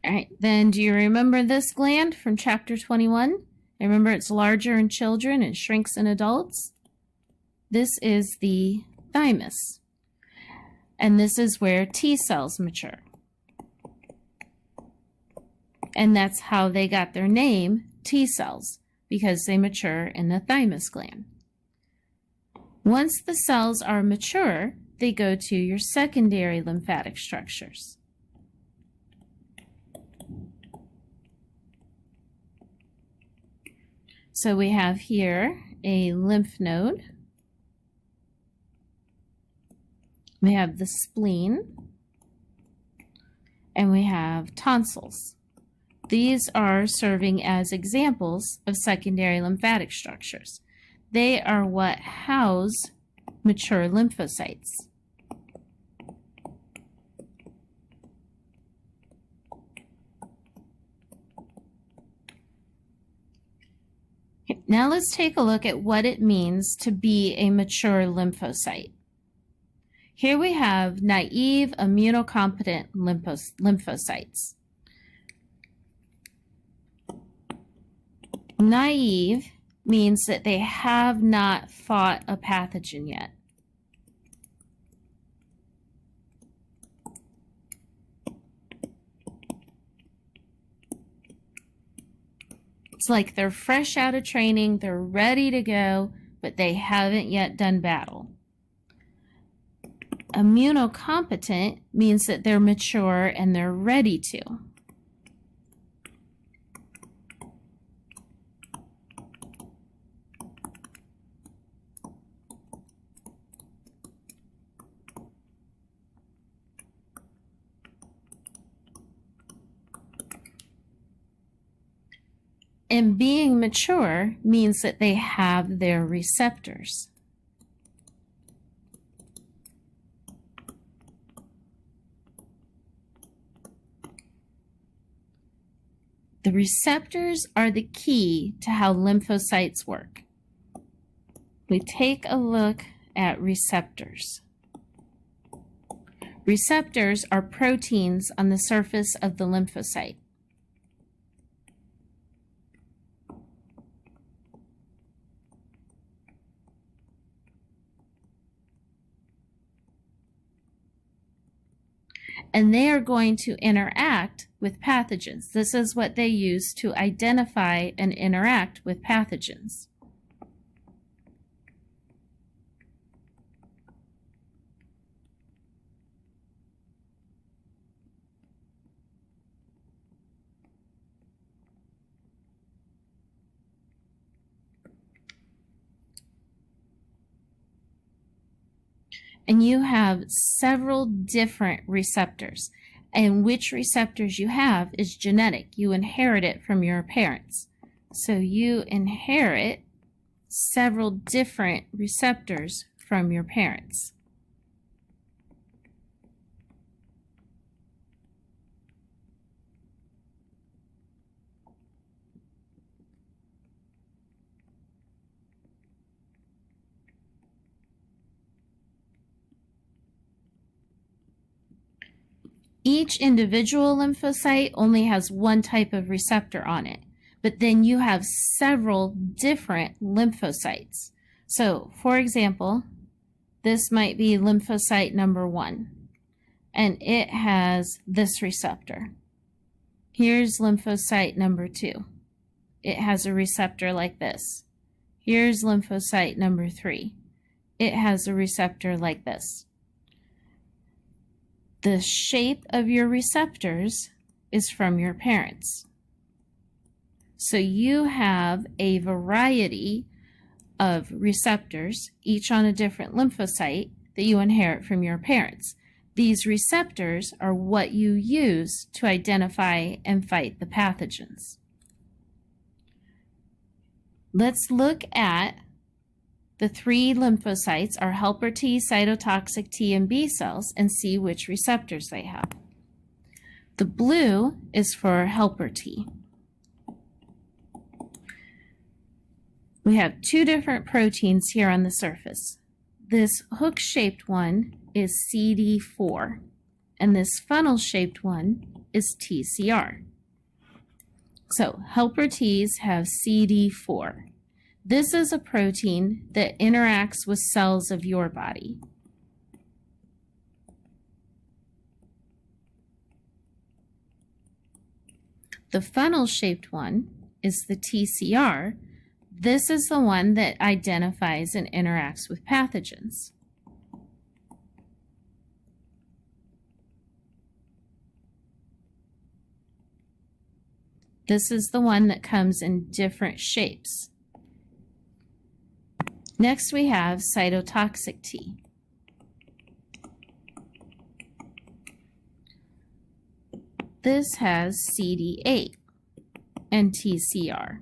All right, then do you remember this gland from chapter 21? Remember it's larger in children and shrinks in adults? This is the thymus, and this is where T cells mature. And that's how they got their name, T cells, because they mature in the thymus gland. Once the cells are mature, they go to your secondary lymphatic structures. So we have here a lymph node. We have the spleen. And we have tonsils. These are serving as examples of secondary lymphatic structures. They are what house mature lymphocytes. Now let's take a look at what it means to be a mature lymphocyte. Here we have naive immunocompetent lymphocytes. Naive means that they have not fought a pathogen yet. It's like they're fresh out of training, they're ready to go, but they haven't yet done battle. Immunocompetent means that they're mature and they're ready to. And being mature means that they have their receptors. The receptors are the key to how lymphocytes work. We take a look at receptors. Receptors are proteins on the surface of the lymphocyte. And they are going to interact with pathogens. This is what they use to identify and interact with pathogens. And you have several different receptors. And which receptors you have is genetic. You inherit it from your parents. So you inherit several different receptors from your parents. Each individual lymphocyte only has one type of receptor on it, but then you have several different lymphocytes. So, for example, this might be lymphocyte number 1, and it has this receptor. Here's lymphocyte number 2. It has a receptor like this. Here's lymphocyte number 3. It has a receptor like this. The shape of your receptors is from your parents. So you have a variety of receptors, each on a different lymphocyte, that you inherit from your parents. These receptors are what you use to identify and fight the pathogens. Let's look at the 3 lymphocytes are helper T, cytotoxic T, and B cells, and see which receptors they have. The blue is for helper T. We have 2 different proteins here on the surface. This hook-shaped one is CD4, and this funnel-shaped one is TCR. So helper Ts have CD4. This is a protein that interacts with cells of your body. The funnel-shaped one is the TCR. This is the one that identifies and interacts with pathogens. This is the one that comes in different shapes. Next, we have cytotoxic T. This has CD8 and TCR.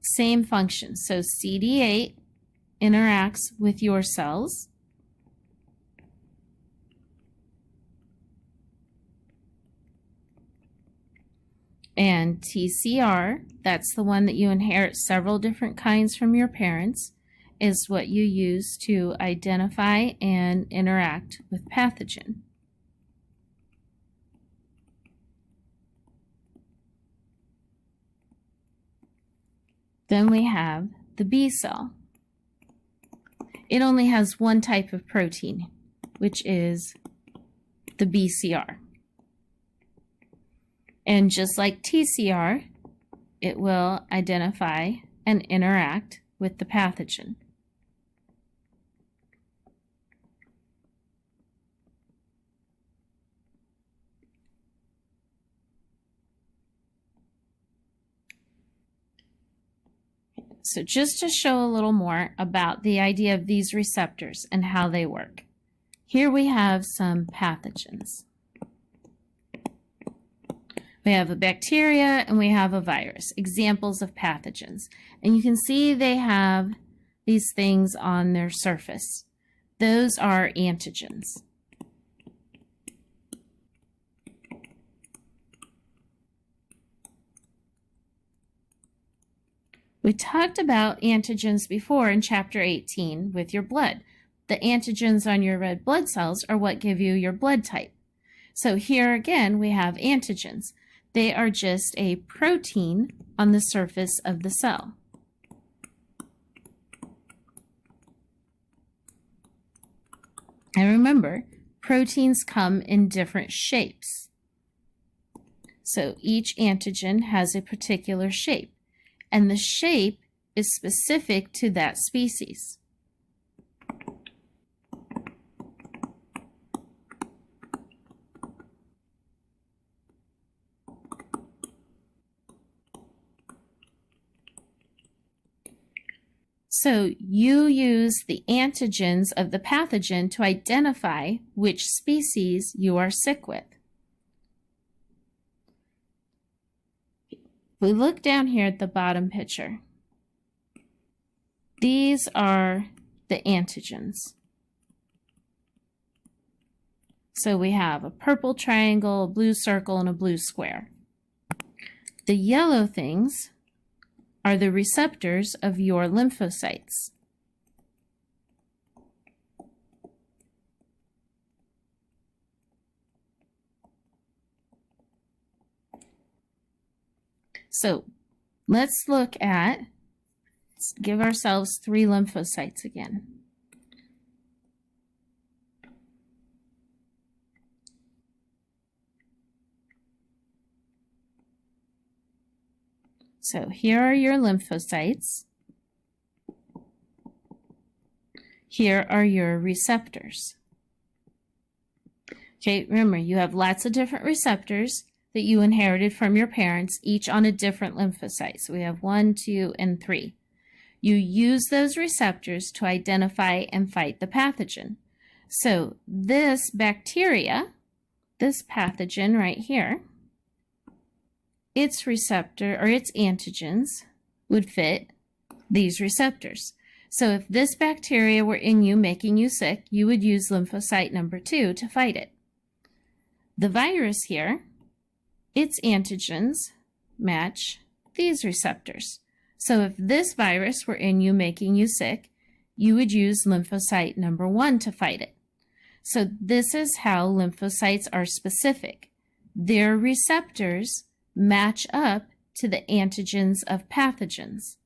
Same function. So CD8 interacts with your cells. And TCR, that's the one that you inherit several different kinds from your parents, is what you use to identify and interact with pathogen. Then we have the B cell. It only has one type of protein, which is the BCR. And just like TCR, it will identify and interact with the pathogen. So just to show a little more about the idea of these receptors and how they work. Here we have some pathogens. We have a bacteria and we have a virus, examples of pathogens. And you can see they have these things on their surface. Those are antigens. We talked about antigens before in Chapter 18 with your blood. The antigens on your red blood cells are what give you your blood type. So here again, we have antigens. They are just a protein on the surface of the cell. And remember, proteins come in different shapes. So each antigen has a particular shape, and the shape is specific to that species. So you use the antigens of the pathogen to identify which species you are sick with. We look down here at the bottom picture. These are the antigens. So we have a purple triangle, a blue circle, and a blue square. The yellow things are the receptors of your lymphocytes. So let's give ourselves 3 lymphocytes again. So here are your lymphocytes. Here are your receptors. Okay, remember, you have lots of different receptors that you inherited from your parents, each on a different lymphocyte. So we have 1, 2, and 3. You use those receptors to identify and fight the pathogen. So this bacteria, this pathogen right here, its receptor or its antigens would fit these receptors. So if this bacteria were in you making you sick, you would use lymphocyte number 2 to fight it. The virus here, its antigens match these receptors. So if this virus were in you making you sick, you would use lymphocyte number 1 to fight it. So this is how lymphocytes are specific. Their receptors match up to the antigens of pathogens.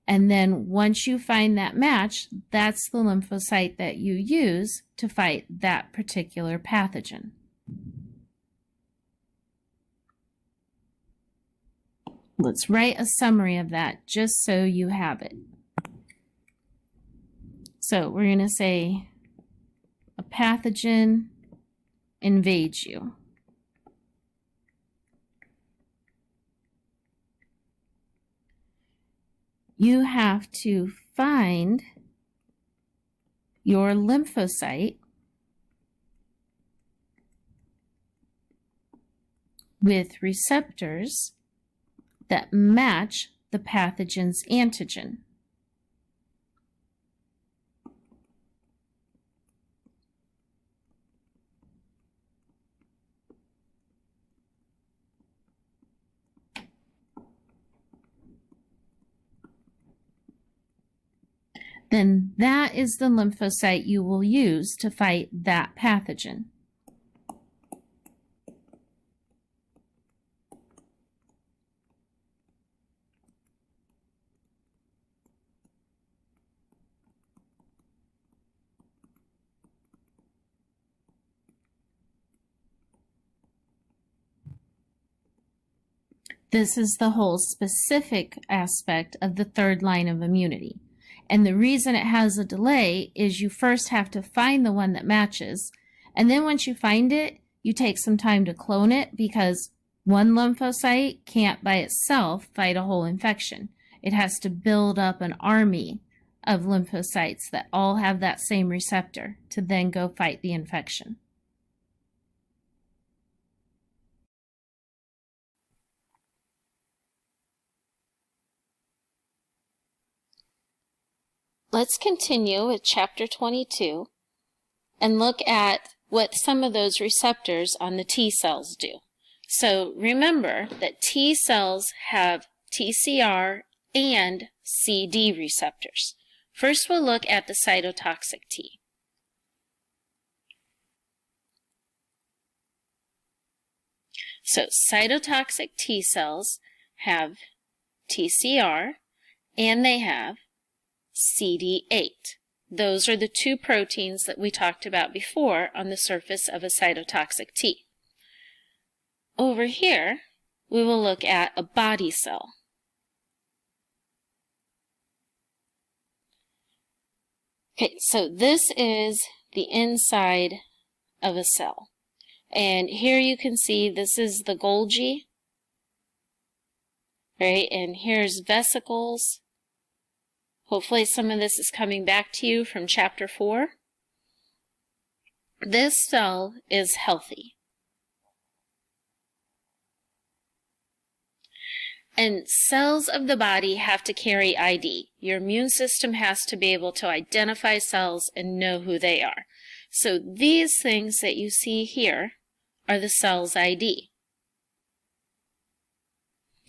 And then once you find that match, that's the lymphocyte that you use to fight that particular pathogen. Let's write a summary of that just so you have it. So we're going to say a pathogen invades you. You have to find your lymphocyte with receptors that match the pathogen's antigen. then that is the lymphocyte you will use to fight that pathogen. This is the whole specific aspect of the third line of immunity. And the reason it has a delay is you first have to find the one that matches. And then once you find it, you take some time to clone it because one lymphocyte can't by itself fight a whole infection. It has to build up an army of lymphocytes that all have that same receptor to then go fight the infection. Let's continue with Chapter 22 and look at what some of those receptors on the T cells do. So remember that T cells have TCR and CD receptors. First, we'll look at the cytotoxic T. So cytotoxic T cells have TCR and they have CD8. Those are the two proteins that we talked about before on the surface of a cytotoxic T. Over here, we will look at a body cell. Okay, so this is the inside of a cell. And here you can see this is the Golgi, right? And here's vesicles. Hopefully some of this is coming back to you from Chapter 4. This cell is healthy. And cells of the body have to carry ID. Your immune system has to be able to identify cells and know who they are. So these things that you see here are the cell's ID.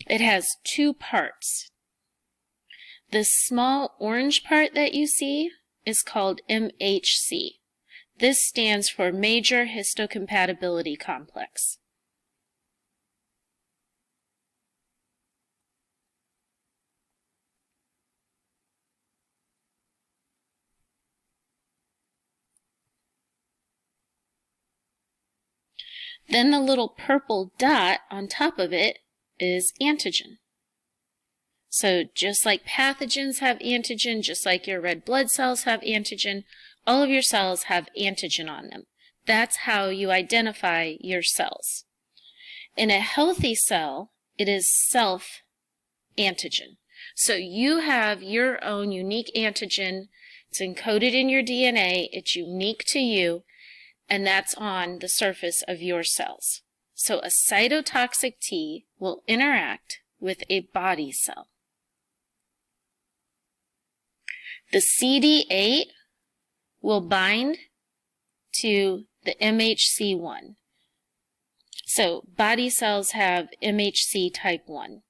It has two parts. The small orange part that you see is called MHC. This stands for Major Histocompatibility Complex. Then the little purple dot on top of it is antigen. So just like pathogens have antigen, just like your red blood cells have antigen, all of your cells have antigen on them. That's how you identify your cells. In a healthy cell, it is self-antigen. So you have your own unique antigen. It's encoded in your DNA. It's unique to you, and that's on the surface of your cells. So a cytotoxic T will interact with a body cell. The CD8 will bind to the MHC1. So body cells have MHC type 1.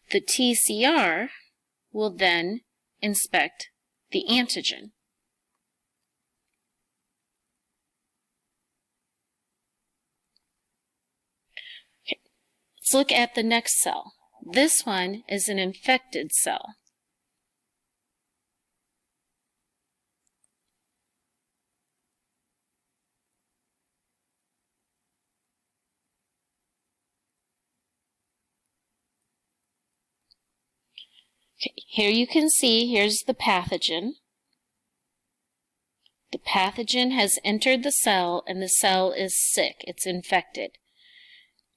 The TCR will then inspect the antigen. Okay. Let's look at the next cell. This one is an infected cell. Okay, here you can see, here's the pathogen. The pathogen has entered the cell and the cell is sick. It's infected.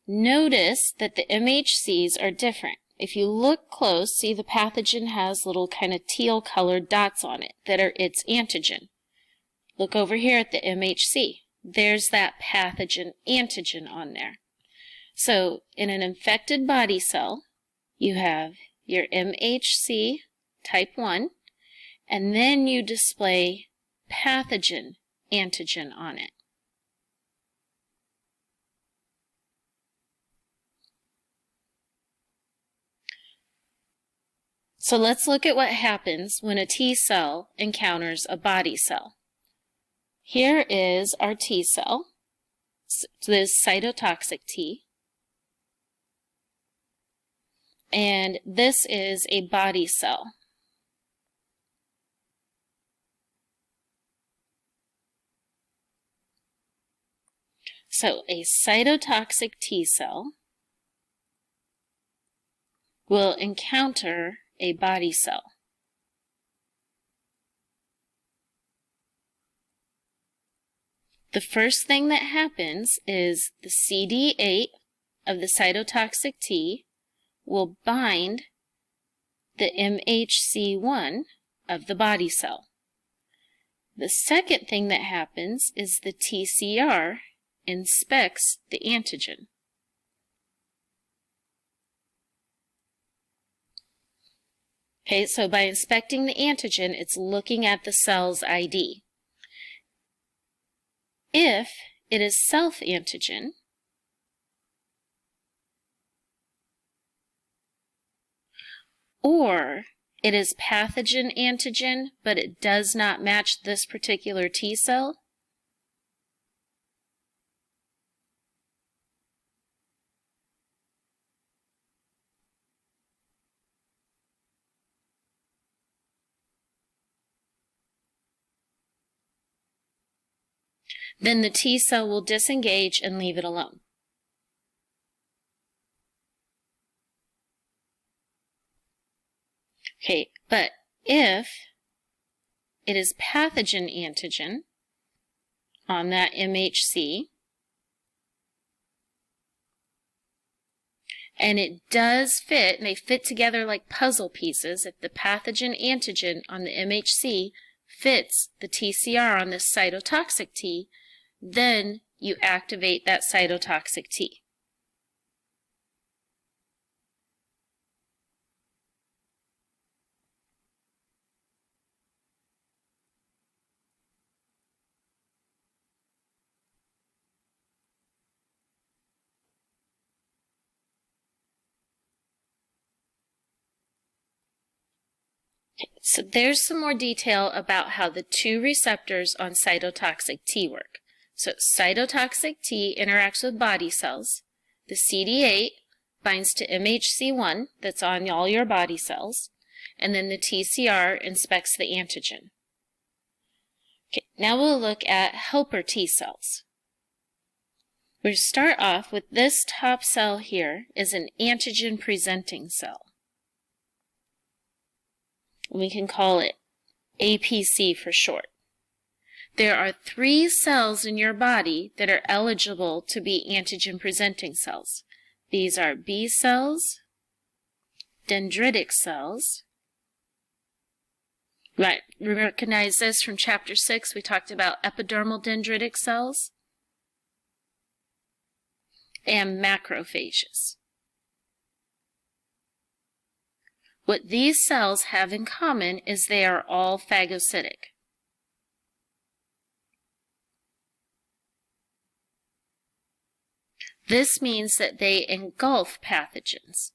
Notice that the MHCs are different. If you look close, see the pathogen has little kind of teal colored dots on it that are its antigen. Look over here at the MHC. There's that pathogen antigen on there. So in an infected body cell, you have your MHC type 1, and then you display pathogen antigen on it. So let's look at what happens when a T cell encounters a body cell. Here is our T cell. So this is cytotoxic T. And this is a body cell. So a cytotoxic T cell will encounter a body cell. The first thing that happens is the CD8 of the cytotoxic T will bind the MHC1 of the body cell. The second thing that happens is the TCR inspects the antigen. Okay, so by inspecting the antigen, it's looking at the cell's ID. If it is self-antigen, or it is pathogen antigen, but it does not match this particular T cell, then the T cell will disengage and leave it alone. Okay, but if it is pathogen antigen on that MHC, and it does fit, and they fit together like puzzle pieces, if the pathogen antigen on the MHC fits the TCR on this cytotoxic T, then you activate that cytotoxic T. So there's some more detail about how the two receptors on cytotoxic T work. So cytotoxic T interacts with body cells. The CD8 binds to MHC1 that's on all your body cells, and then the TCR inspects the antigen. Okay, now we'll look at helper T cells. We'll start off with this top cell here is an antigen presenting cell. We can call it APC for short. There are 3 cells in your body that are eligible to be antigen-presenting cells. These are B cells, dendritic cells. You might recognize this from Chapter 6. We talked about epidermal dendritic cells and macrophages. What these cells have in common is they are all phagocytic. This means that they engulf pathogens.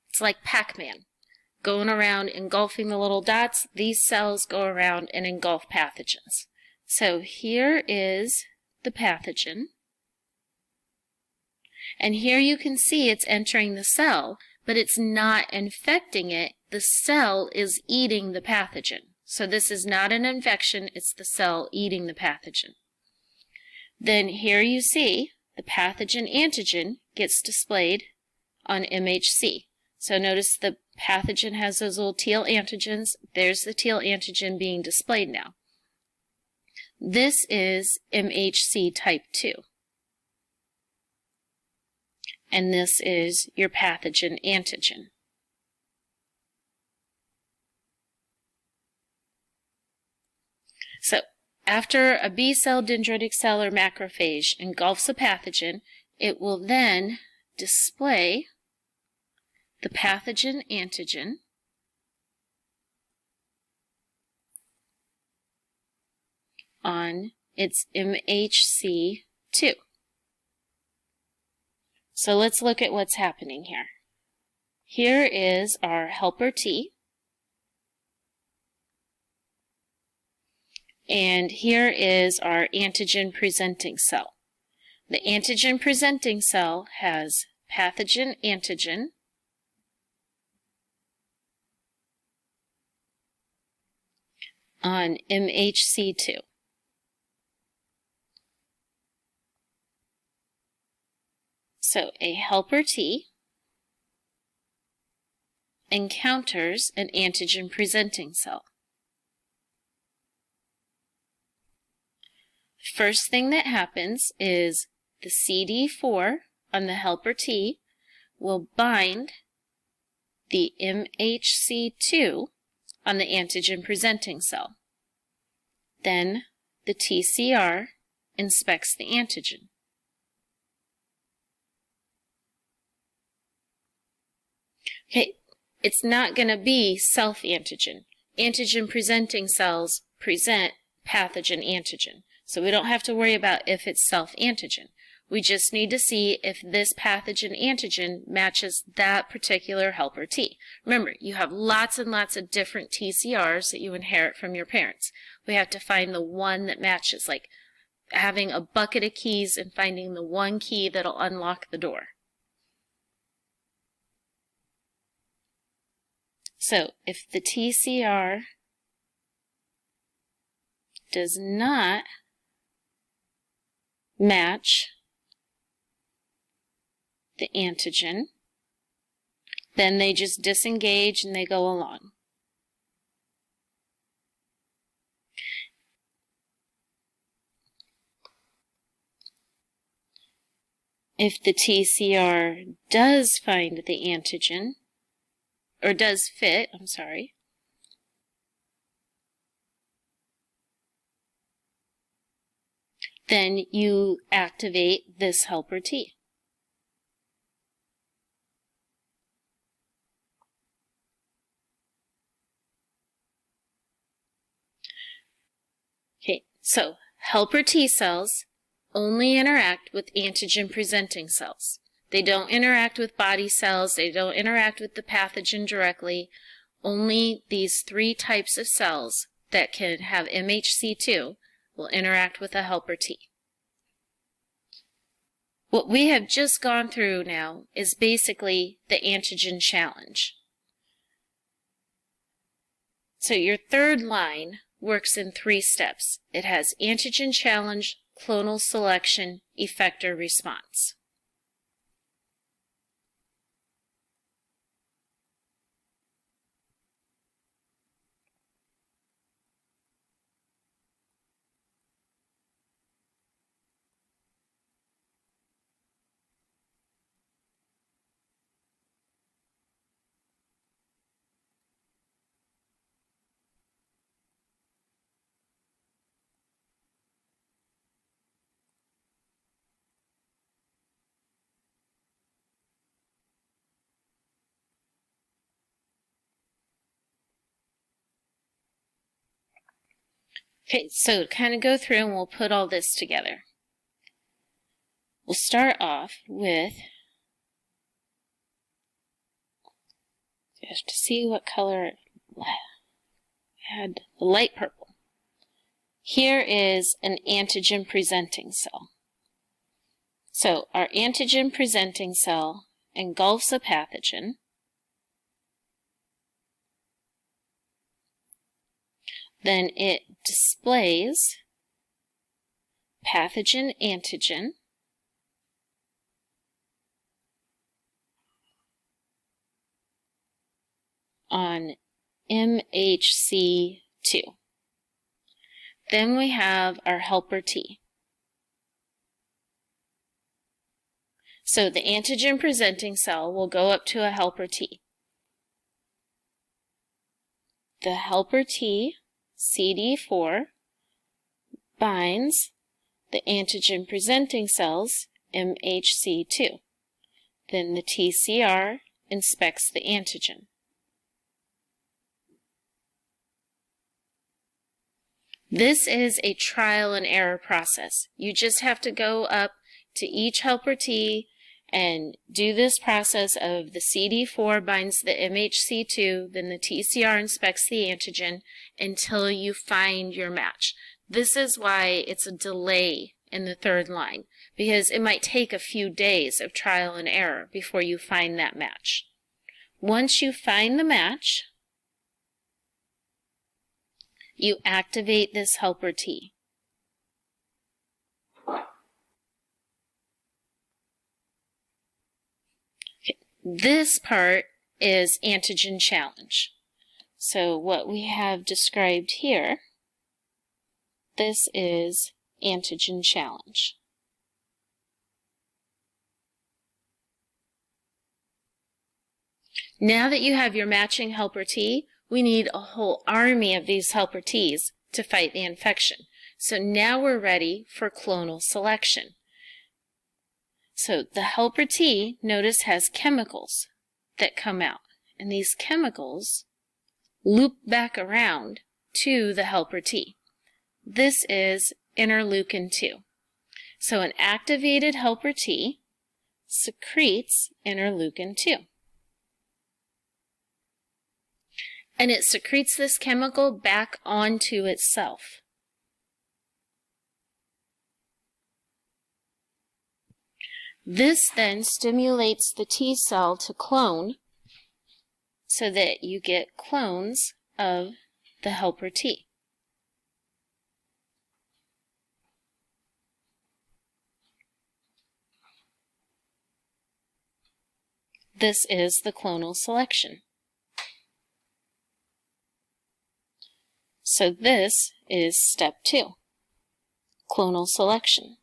It's like Pac-Man, going around engulfing the little dots. These cells go around and engulf pathogens. So here is the pathogen. And here you can see it's entering the cell, but it's not infecting it. The cell is eating the pathogen. So this is not an infection, it's the cell eating the pathogen. Then here you see the pathogen antigen gets displayed on MHC. So notice the pathogen has those little teal antigens. There's the teal antigen being displayed now. This is MHC type 2. And this is your pathogen antigen. So after a B cell, dendritic cell, or macrophage engulfs a pathogen, it will then display the pathogen antigen on its MHC2. So let's look at what's happening here. Here is our helper T. And here is our antigen presenting cell. The antigen presenting cell has pathogen antigen on MHC2. So a helper T encounters an antigen presenting cell. First thing that happens is the CD4 on the helper T will bind the MHC2 on the antigen presenting cell. Then the TCR inspects the antigen. Okay, it's not going to be self-antigen. Antigen presenting cells present pathogen antigen. So we don't have to worry about if it's self-antigen. We just need to see if this pathogen antigen matches that particular helper T. Remember, you have lots and lots of different TCRs that you inherit from your parents. We have to find the one that matches, like having a bucket of keys and finding the one key that'll unlock the door. So if the TCR does not match the antigen, then they just disengage and they go along. If the TCR does find the antigen, or does fit, then you activate this helper T. Okay, so helper T cells only interact with antigen presenting cells. They don't interact with body cells, they don't interact with the pathogen directly. Only these three types of cells that can have MHC2 will interact with a helper T. What we have just gone through now is basically the antigen challenge. So your third line works in 3 steps. It has antigen challenge, clonal selection, effector response. Okay, so to kind of go through and we'll put all this together. We'll start off with, just to see what color it had, the light purple. Here is an antigen presenting cell. So our antigen presenting cell engulfs a pathogen. Then it displays pathogen antigen on MHC2. Then we have our helper T. So the antigen presenting cell will go up to a helper T. The helper T, CD4, binds the antigen presenting cells, MHC2. Then the TCR inspects the antigen. This is a trial and error process. You just have to go up to each helper T and do this process of the CD4 binds the MHC2, then the TCR inspects the antigen until you find your match. This is why it's a delay in the third line, because it might take a few days of trial and error before you find that match. Once you find the match, you activate this helper T. This part is antigen challenge. So what we have described here, this is antigen challenge. Now that you have your matching helper T, we need a whole army of these helper Ts to fight the infection. So now we're ready for clonal selection. So the helper T, notice, has chemicals that come out, and these chemicals loop back around to the helper T. This is interleukin-2. So an activated helper T secretes interleukin-2. And it secretes this chemical back onto itself. This then stimulates the T cell to clone so that you get clones of the helper T. This is the clonal selection. So this is step 2, clonal selection.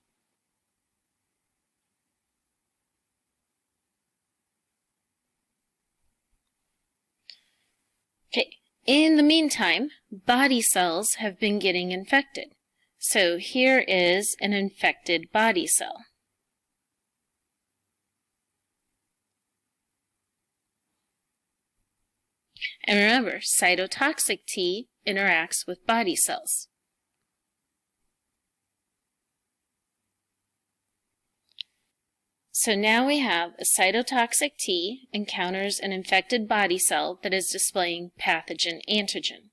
Okay, in the meantime, body cells have been getting infected. So here is an infected body cell. And remember, cytotoxic T interacts with body cells. So now we have a cytotoxic T encounters an infected body cell that is displaying pathogen antigen.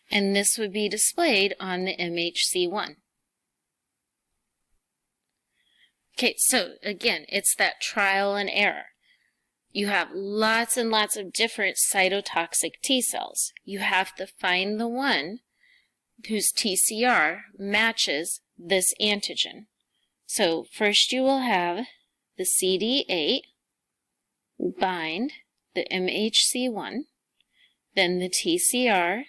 And this would be displayed on the MHC1. Okay, so again, it's that trial and error. You have lots and lots of different cytotoxic T cells. You have to find the one whose TCR matches this antigen. So first you will have the CD8 bind the MHC1, then the TCR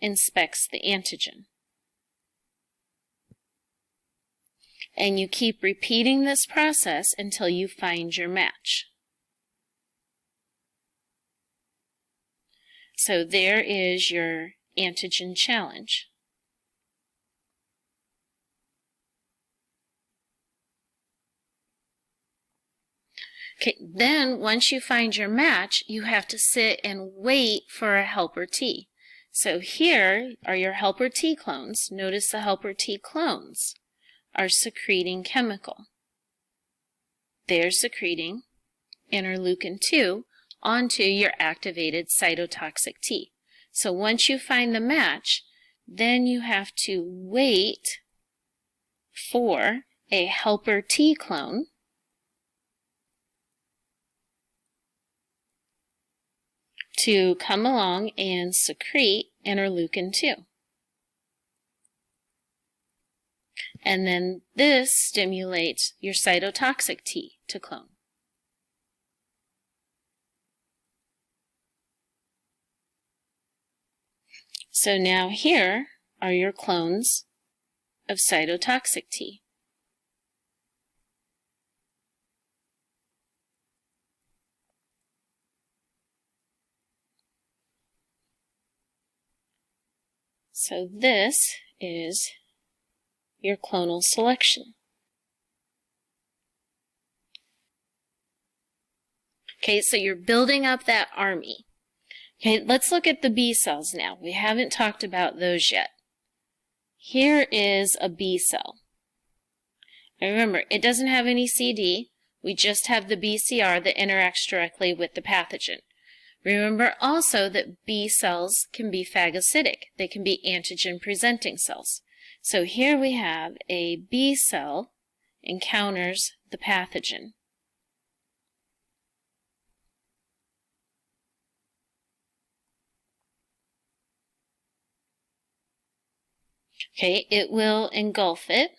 inspects the antigen. And you keep repeating this process until you find your match. So there is your antigen challenge. Okay, then once you find your match, you have to sit and wait for a helper T. So here are your helper T clones. Notice the helper T clones are secreting chemical. They're secreting interleukin-2 onto your activated cytotoxic T. So once you find the match, then you have to wait for a helper T clone to come along and secrete interleukin-2. And then this stimulates your cytotoxic T to clone. So now here are your clones of cytotoxic T. So this is your clonal selection. Okay, so you're building up that army. Okay, let's look at the B cells now. We haven't talked about those yet. Here is a B cell. Now remember, it doesn't have any CD. We just have the BCR that interacts directly with the pathogen. Remember also that B cells can be phagocytic. They can be antigen-presenting cells. So here we have a B cell encounters the pathogen. Okay, it will engulf it.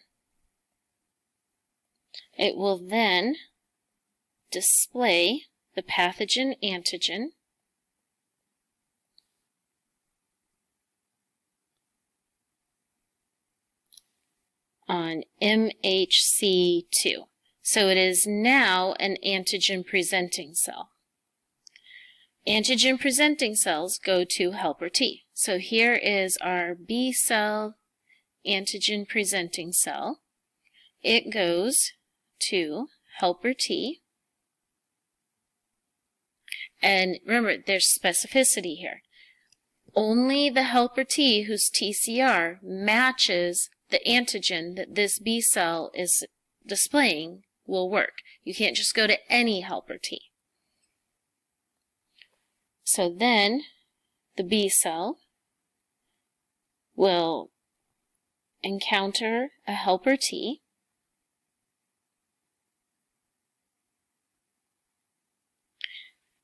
It will then display the pathogen antigen on MHC2. So it is now an antigen-presenting cell. Antigen-presenting cells go to helper T. So here is our B cell antigen-presenting cell. It goes to helper T. And remember, there's specificity here. Only the helper T, whose TCR matches the antigen that this B cell is displaying, will work. You can't just go to any helper T. So then the B cell will encounter a helper T.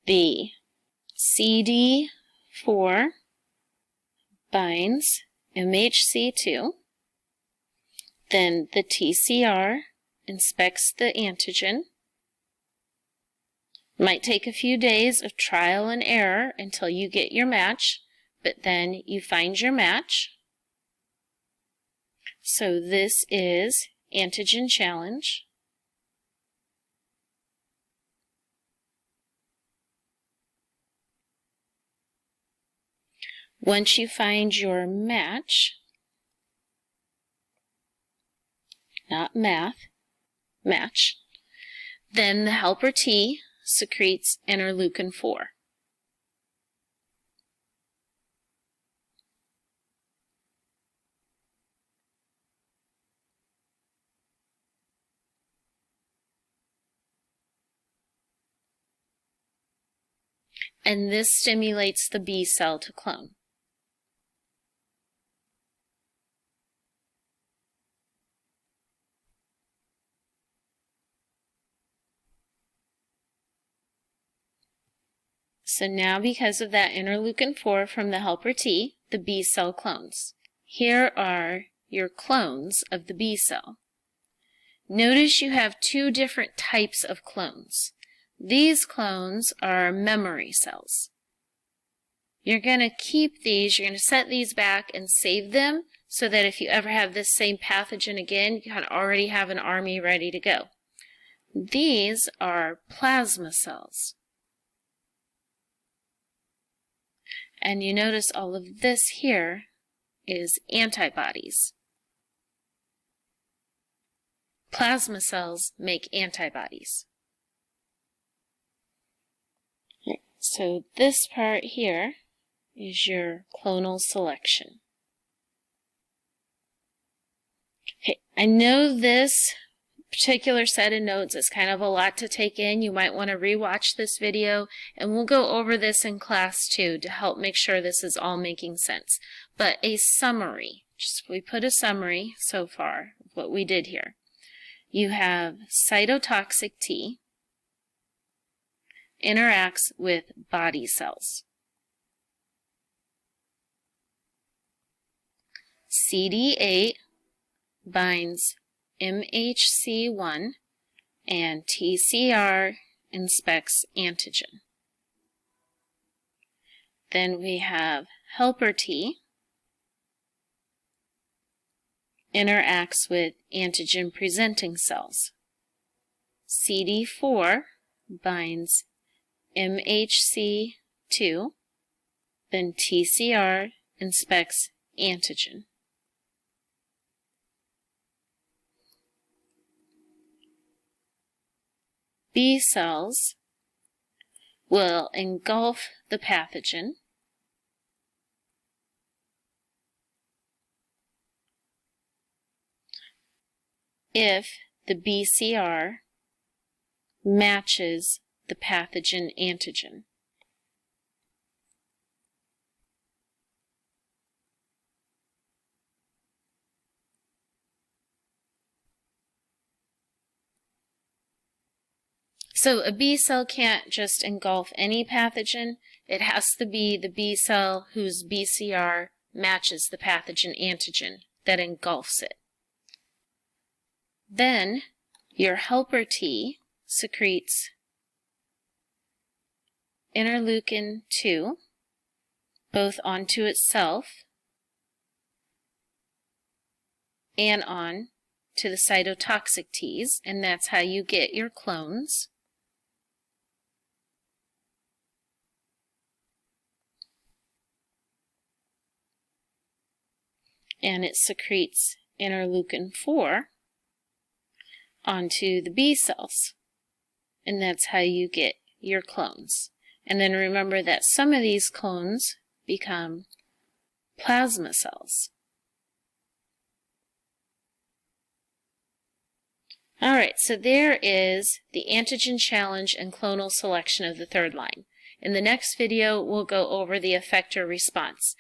The CD4 binds MHC2. Then the TCR inspects the antigen. Might take a few days of trial and error until you get your match, but then you find your match. So this is antigen challenge. Once you find your match, not math, match, then the helper T secretes interleukin-4. And this stimulates the B cell to clone. So now, because of that interleukin-4 from the helper T, the B cell clones. Here are your clones of the B cell. Notice you have two different types of clones. These clones are memory cells. You're going to keep these, you're going to set these back and save them so that if you ever have this same pathogen again, you kind of already have an army ready to go. These are plasma cells. And you notice all of this here is antibodies. Plasma cells make antibodies. So this part here is your clonal selection. Okay, I know this particular set of notes is kind of a lot to take in. You might want to rewatch this video, and we'll go over this in class too to help make sure this is all making sense. But a summary, we put a summary so far of what we did here. You have cytotoxic T interacts with body cells. CD8 binds MHC1 and TCR inspects antigen. Then we have helper T interacts with antigen-presenting cells. CD4 binds MHC2, then TCR inspects antigen. B cells will engulf the pathogen if the BCR matches the pathogen antigen. So a B cell can't just engulf any pathogen. It has to be the B cell whose BCR matches the pathogen antigen that engulfs it. Then your helper T secretes interleukin 2, both onto itself and on to the cytotoxic Ts, and that's how you get your clones. And it secretes interleukin 4 onto the B cells, and that's how you get your clones. And then remember that some of these clones become plasma cells. All right, so there is the antigen challenge and clonal selection of the third line. In the next video, we'll go over the effector response.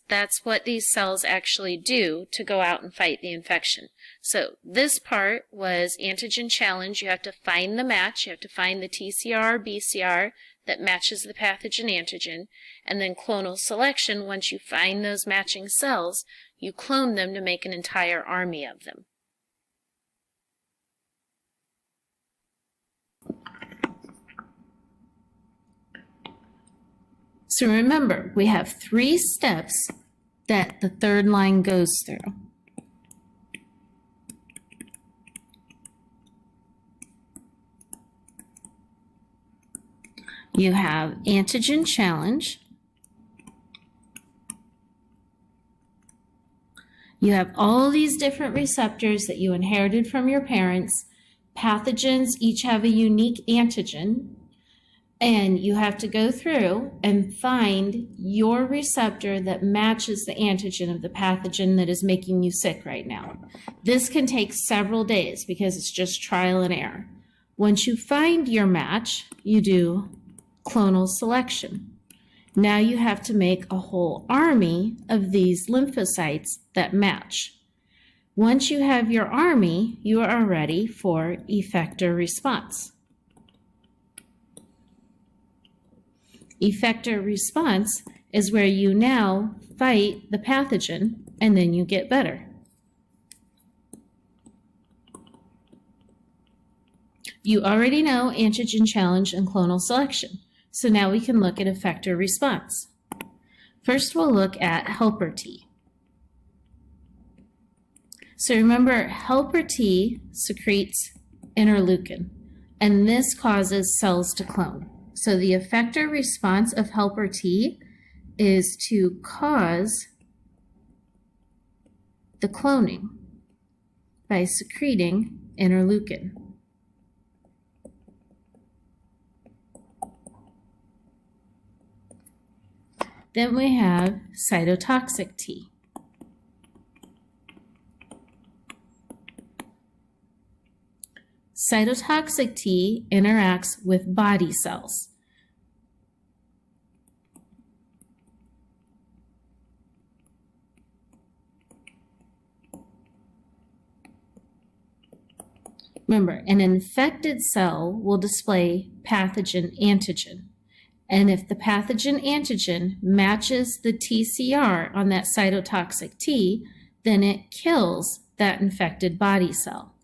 That's what these cells actually do to go out and fight the infection. So this part was antigen challenge. You have to find the match. You have to find the TCR or BCR that matches the pathogen antigen. And then clonal selection, once you find those matching cells, you clone them to make an entire army of them. So remember, we have 3 steps that the third line goes through. You have antigen challenge. You have all these different receptors that you inherited from your parents. Pathogens each have a unique antigen. And you have to go through and find your receptor that matches the antigen of the pathogen that is making you sick right now. This can take several days because it's just trial and error. Once you find your match, you do clonal selection. Now you have to make a whole army of these lymphocytes that match. Once you have your army, you are ready for effector response. Effector response is where you now fight the pathogen and then you get better. You already know antigen challenge and clonal selection, so now we can look at effector response. First, we'll look at helper T. So remember, helper T secretes interleukin, and this causes cells to clone. So the effector response of helper T is to cause the cloning by secreting interleukin. Then we have cytotoxic T. Cytotoxic T interacts with body cells. Remember, an infected cell will display pathogen antigen. And if the pathogen antigen matches the TCR on that cytotoxic T, then it kills that infected body cell.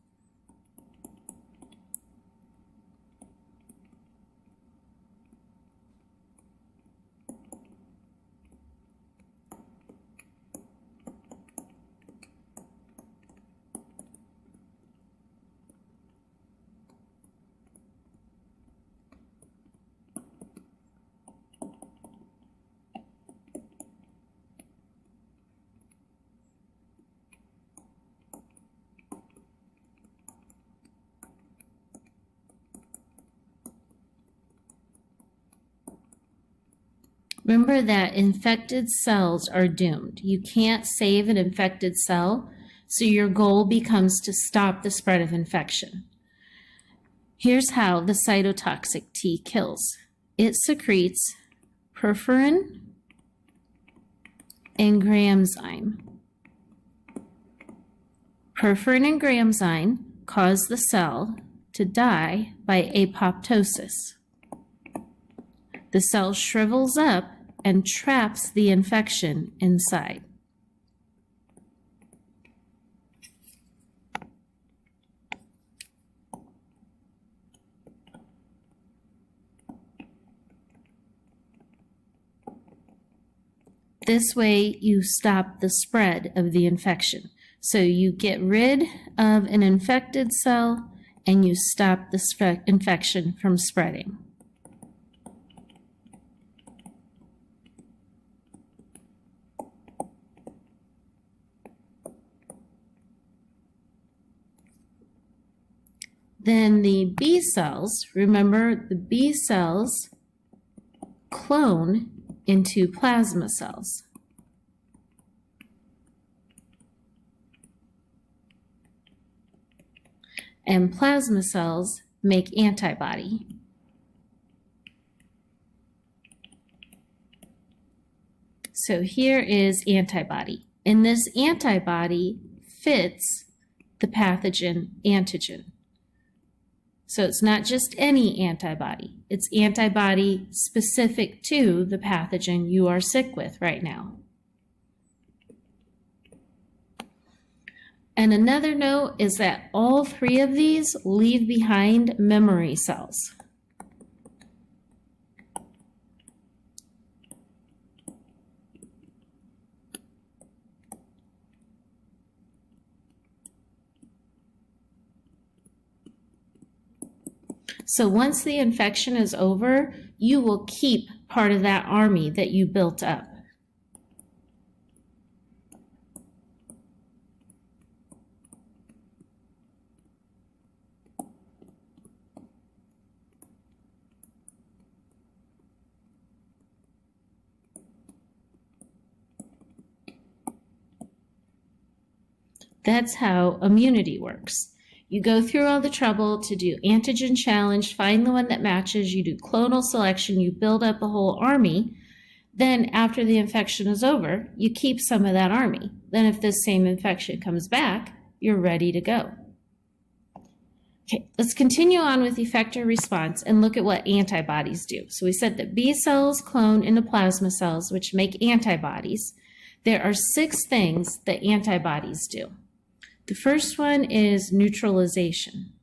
Remember that infected cells are doomed. You can't save an infected cell, so your goal becomes to stop the spread of infection. Here's how the cytotoxic T kills. It secretes perforin and gramzyme. Perforin and gramzyme cause the cell to die by apoptosis. The cell shrivels up and traps the infection inside. This way you stop the spread of the infection. So you get rid of an infected cell and you stop the infection from spreading. Then the B cells, remember the B cells clone into plasma cells. And plasma cells make antibody. So here is antibody. And this antibody fits the pathogen antigen. So it's not just any antibody. It's antibody specific to the pathogen you are sick with right now. And another note is that all three of these leave behind memory cells. So once the infection is over, you will keep part of that army that you built up. That's how immunity works. You go through all the trouble to do antigen challenge, find the one that matches, you do clonal selection, you build up a whole army. Then after the infection is over, you keep some of that army. Then if this same infection comes back, you're ready to go. Okay, let's continue on with effector response and look at what antibodies do. So we said that B cells clone into plasma cells, which make antibodies. There are 6 things that antibodies do. The first one is neutralization.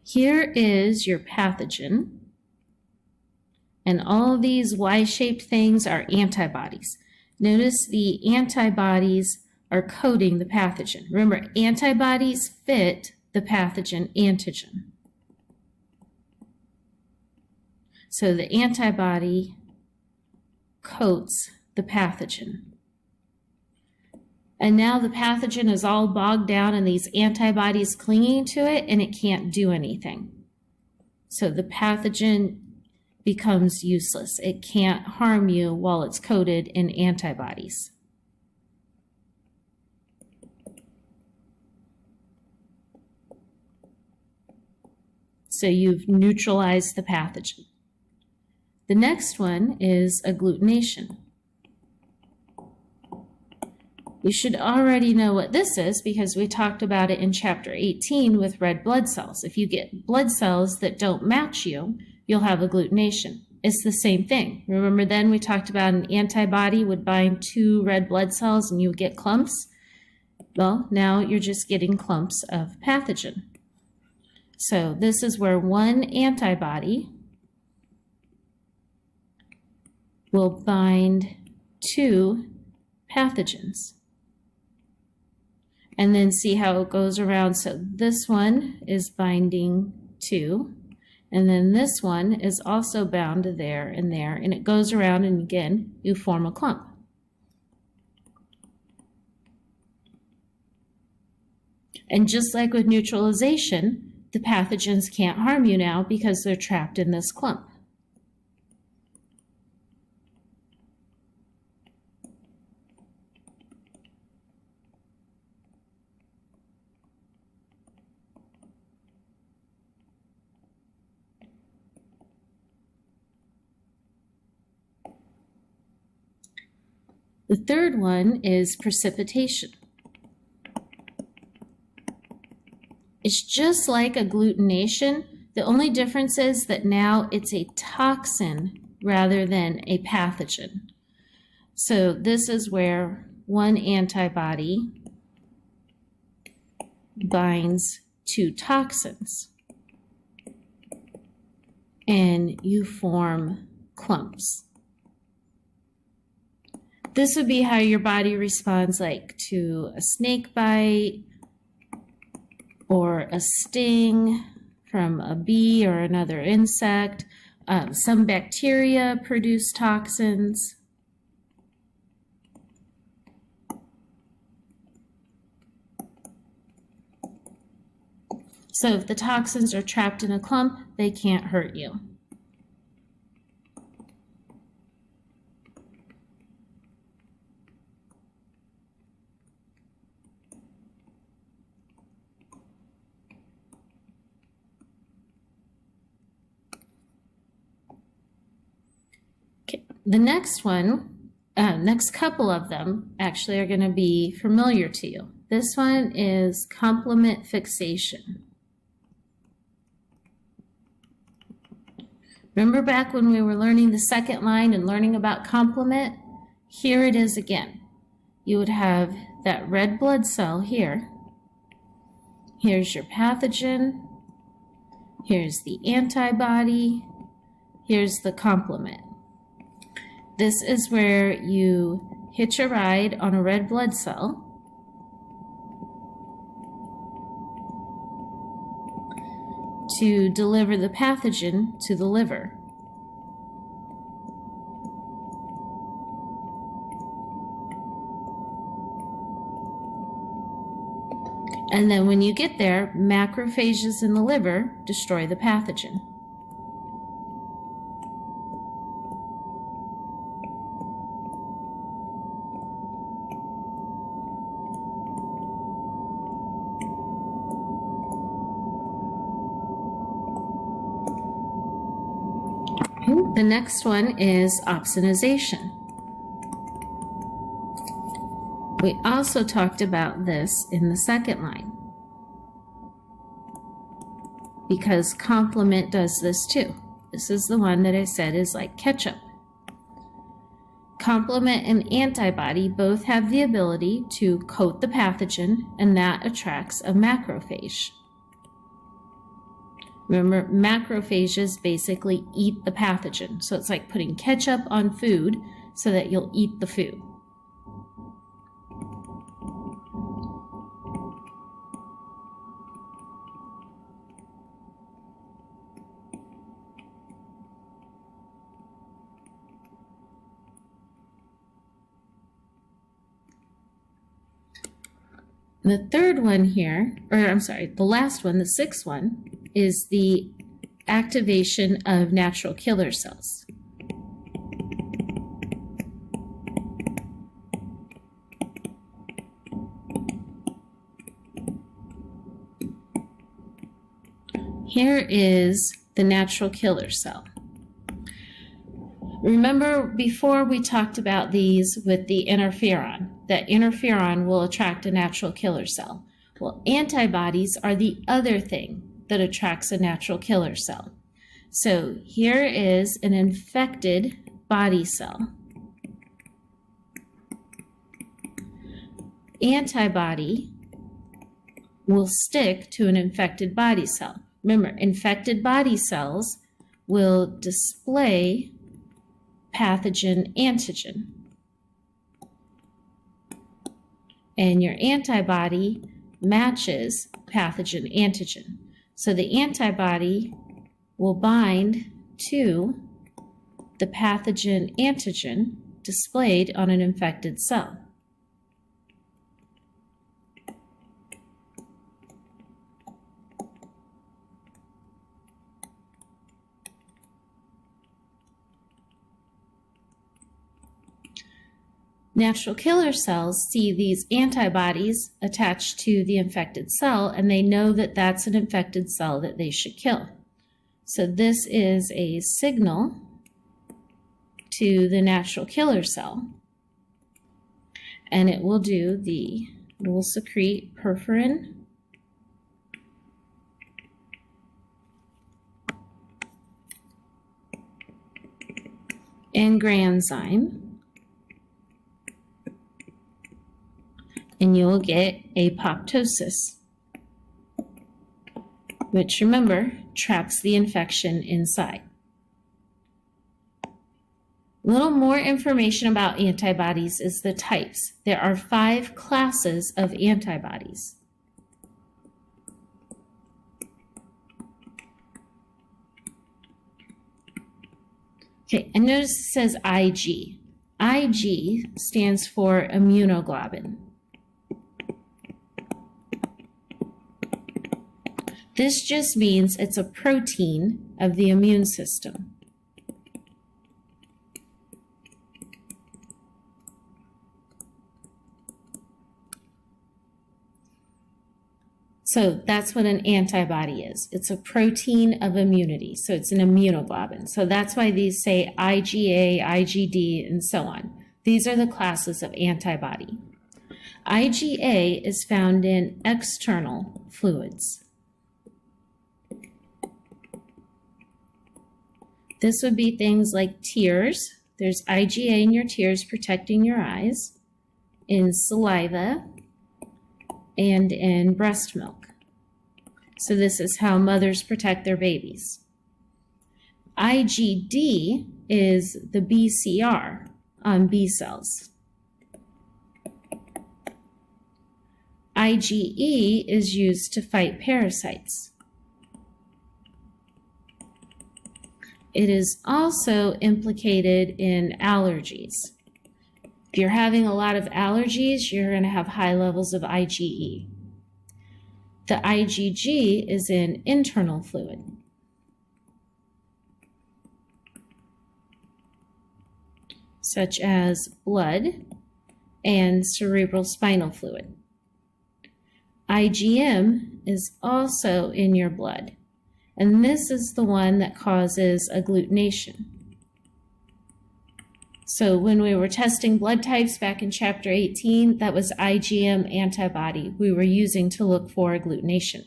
Here is your pathogen, and all these Y-shaped things are antibodies. Notice the antibodies are coating the pathogen. Remember, antibodies fit the pathogen antigen. So the antibody coats the pathogen. And now the pathogen is all bogged down in these antibodies clinging to it, and it can't do anything. So the pathogen becomes useless. It can't harm you while it's coated in antibodies. So you've neutralized the pathogen. The next one is agglutination. You should already know what this is because we talked about it in chapter 18 with red blood cells. If you get blood cells that don't match you, you'll have agglutination. It's the same thing. Remember then we talked about an antibody would bind 2 red blood cells and you would get clumps? Well, now you're just getting clumps of pathogen. So this is where one antibody will bind 2 pathogens. And then see how it goes around. So this one is binding 2, and then this one is also bound to there, and it goes around, and again, you form a clump. And just like with neutralization, the pathogens can't harm you now because they're trapped in this clump. The third one is precipitation. It's just like agglutination. The only difference is that now it's a toxin rather than a pathogen. So this is where one antibody binds to toxins, and you form clumps. This would be how your body responds, like to a snake bite or a sting from a bee or another insect. Some bacteria produce toxins. So if the toxins are trapped in a clump, they can't hurt you. The next one, next couple of them actually are going to be familiar to you. This one is complement fixation. Remember back when we were learning the second line and learning about complement? Here it is again. You would have that red blood cell here. Here's your pathogen. Here's the antibody. Here's the complement. This is where you hitch a ride on a red blood cell to deliver the pathogen to the liver. And then when you get there, macrophages in the liver destroy the pathogen. The next one is opsonization. We also talked about this in the second line because complement does this too. This is the one that I said is like ketchup. Complement and antibody both have the ability to coat the pathogen, and that attracts a macrophage. Remember, macrophages basically eat the pathogen. So it's like putting ketchup on food so that you'll eat the food. The third one here, or I'm sorry, the last one, the sixth one, is the activation of natural killer cells. Here is the natural killer cell. Remember before we talked about these with the interferon, that interferon will attract a natural killer cell. Well, antibodies are the other thing that attracts a natural killer cell. So here is an infected body cell. Antibody will stick to an infected body cell. Remember, infected body cells will display pathogen antigen. And your antibody matches pathogen antigen. So the antibody will bind to the pathogen antigen displayed on an infected cell. Natural killer cells see these antibodies attached to the infected cell, and they know that that's an infected cell that they should kill. So this is a signal to the natural killer cell, and it will secrete perforin and granzyme, and you'll get apoptosis, which, remember, traps the infection inside. A little more information about antibodies is the types. There are 5 classes of antibodies. Okay, and notice it says Ig. Ig stands for immunoglobulin. This just means it's a protein of the immune system. So that's what an antibody is. It's a protein of immunity. So it's an immunoglobulin. So that's why these say IgA, IgD, and so on. These are the classes of antibody. IgA is found in external fluids. This would be things like tears. There's IgA in your tears protecting your eyes, in saliva, and in breast milk. So this is how mothers protect their babies. IgD is the BCR on B cells. IgE is used to fight parasites. It is also implicated in allergies. If you're having a lot of allergies, you're going to have high levels of IgE. The IgG is in internal fluid. Such as blood and cerebral spinal fluid. IgM is also in your blood, and this is the one that causes agglutination. So when we were testing blood types back in chapter 18, that was IgM antibody we were using to look for agglutination.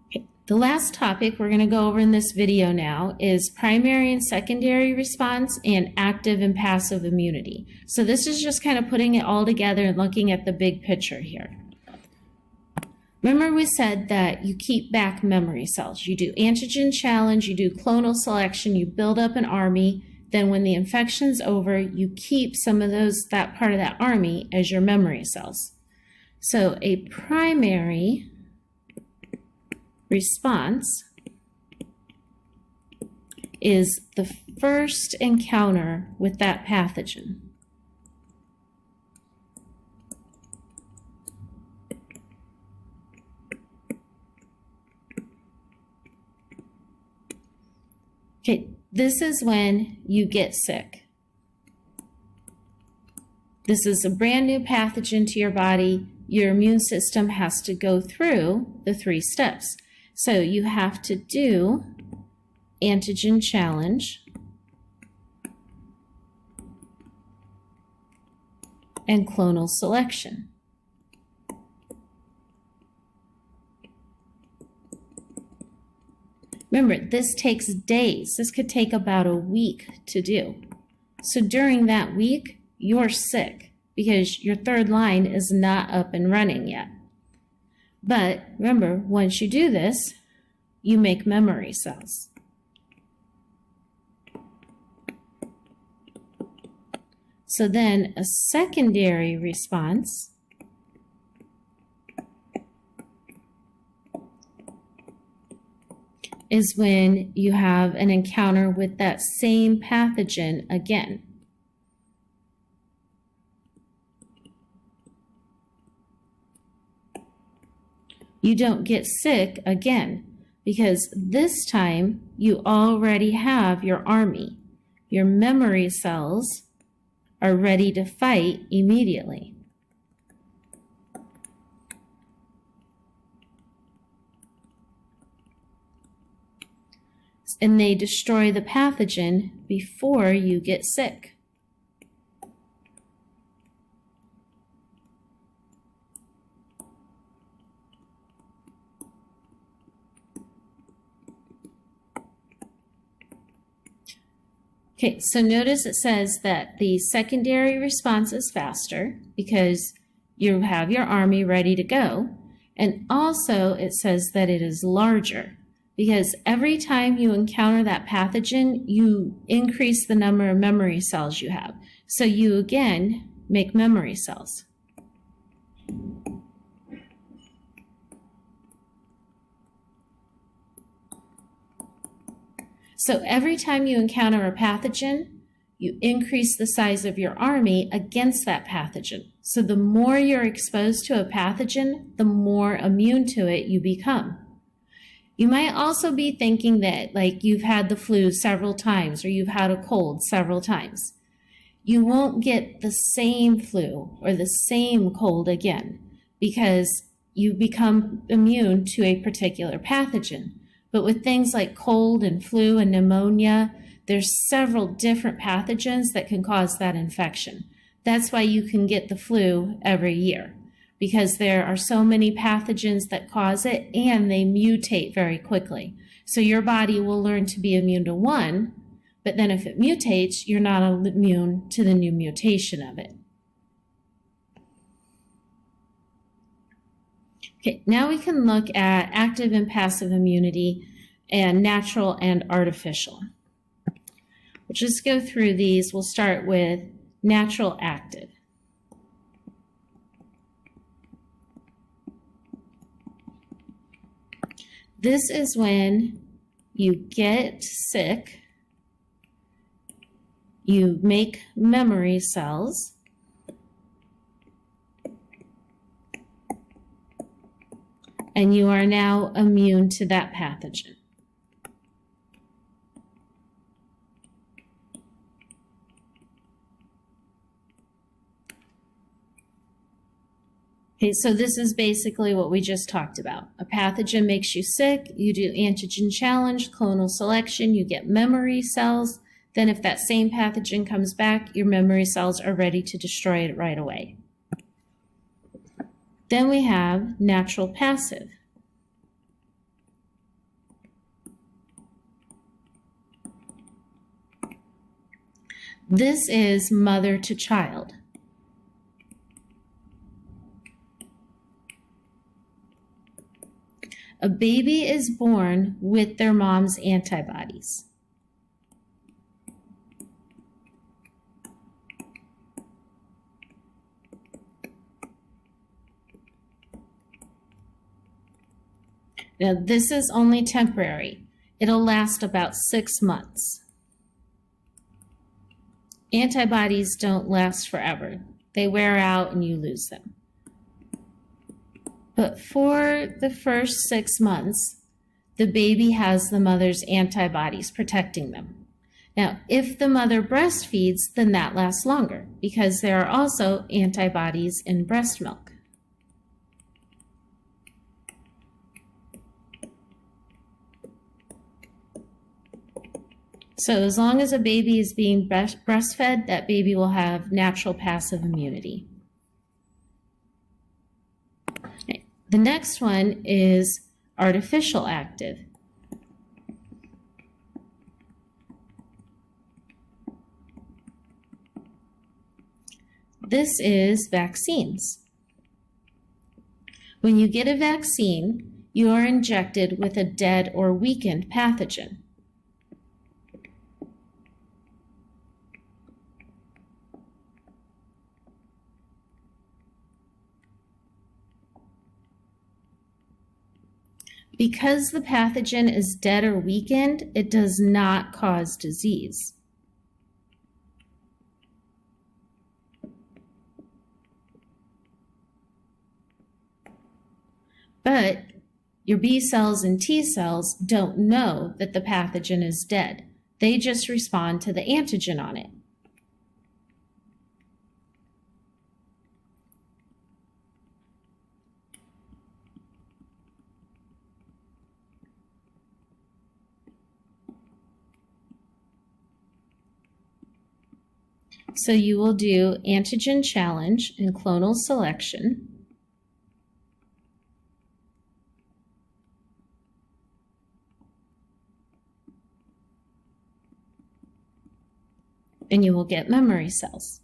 Okay. The last topic we're going to go over in this video now is primary and secondary response and active and passive immunity. So this is just kind of putting it all together and looking at the big picture here. Remember we said that you keep back memory cells. You do antigen challenge, you do clonal selection, you build up an army. Then when the infection's over, you keep some of that part of that army as your memory cells. So a primary response is the first encounter with that pathogen. Okay, this is when you get sick. This is a brand new pathogen to your body. Your immune system has to go through the 3 steps. So you have to do antigen challenge and clonal selection. Remember, this takes days. This could take about a week to do. So during that week, you're sick because your 3rd line is not up and running yet. But remember, once you do this, you make memory cells. So then a secondary response is when you have an encounter with that same pathogen again. You don't get sick again because this time you already have your army. Your memory cells are ready to fight immediately. And they destroy the pathogen before you get sick. Okay, so notice it says that the secondary response is faster because you have your army ready to go. And also it says that it is larger because every time you encounter that pathogen, you increase the number of memory cells you have. So you again make memory cells. So every time you encounter a pathogen, you increase the size of your army against that pathogen. So the more you're exposed to a pathogen, the more immune to it you become. You might also be thinking that like you've had the flu several times or you've had a cold several times. You won't get the same flu or the same cold again because you become immune to a particular pathogen. But with things like cold and flu and pneumonia, there's several different pathogens that can cause that infection. That's why you can get the flu every year, because there are so many pathogens that cause it and they mutate very quickly. So your body will learn to be immune to one, but then if it mutates, you're not immune to the new mutation of it. Okay, now we can look at active and passive immunity and natural and artificial. We'll just go through these. We'll start with natural active. This is when you get sick, you make memory cells, and you are now immune to that pathogen. Okay, so this is basically what we just talked about. A pathogen makes you sick, you do antigen challenge, clonal selection, you get memory cells. Then if that same pathogen comes back, your memory cells are ready to destroy it right away. Then we have natural passive. This is mother to child. A baby is born with their mom's antibodies. Now, this is only temporary. It'll last about 6 months. Antibodies don't last forever. They wear out and you lose them. But for the first 6 months, the baby has the mother's antibodies protecting them. Now, if the mother breastfeeds, then that lasts longer because there are also antibodies in breast milk. So as long as a baby is being breastfed, that baby will have natural passive immunity. Okay. The next one is artificial active. This is vaccines. When you get a vaccine, you are injected with a dead or weakened pathogen. Because the pathogen is dead or weakened, it does not cause disease. But Your B cells and T cells don't know that the pathogen is dead. They just respond to the antigen on it. So you will do antigen challenge and clonal selection. And you will get memory cells.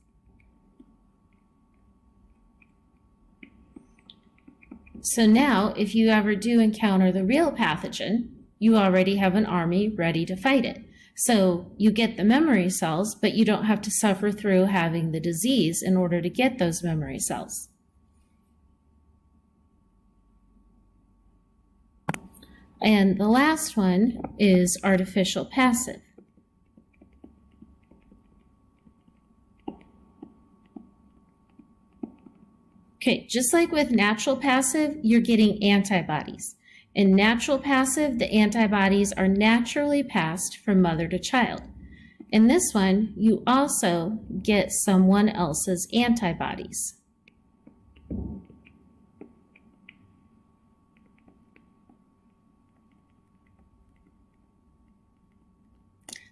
So now, if you ever do encounter the real pathogen, you already have an army ready to fight it. So you get the memory cells, but you don't have to suffer through having the disease in order to get those memory cells. And the last one is artificial passive. Okay, just like with natural passive, you're getting antibodies. In natural passive, the antibodies are naturally passed from mother to child. In this one, you also get someone else's antibodies.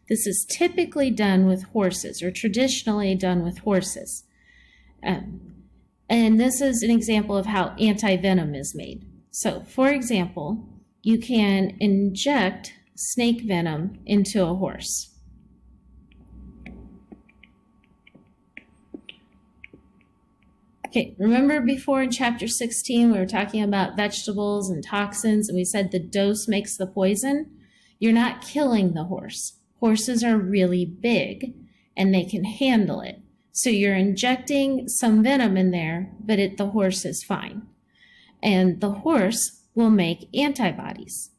This is typically done with horses, or traditionally done with horses. And this is an example of how antivenom is made. So, for example, you can inject snake venom into a horse. Okay, remember before in chapter 16 we were talking about vegetables and toxins, and we said the dose makes the poison? You're not killing the horse. Horses are really big, and they can handle it. So you're injecting some venom in there, but the horse is fine. And the horse will make antibodies.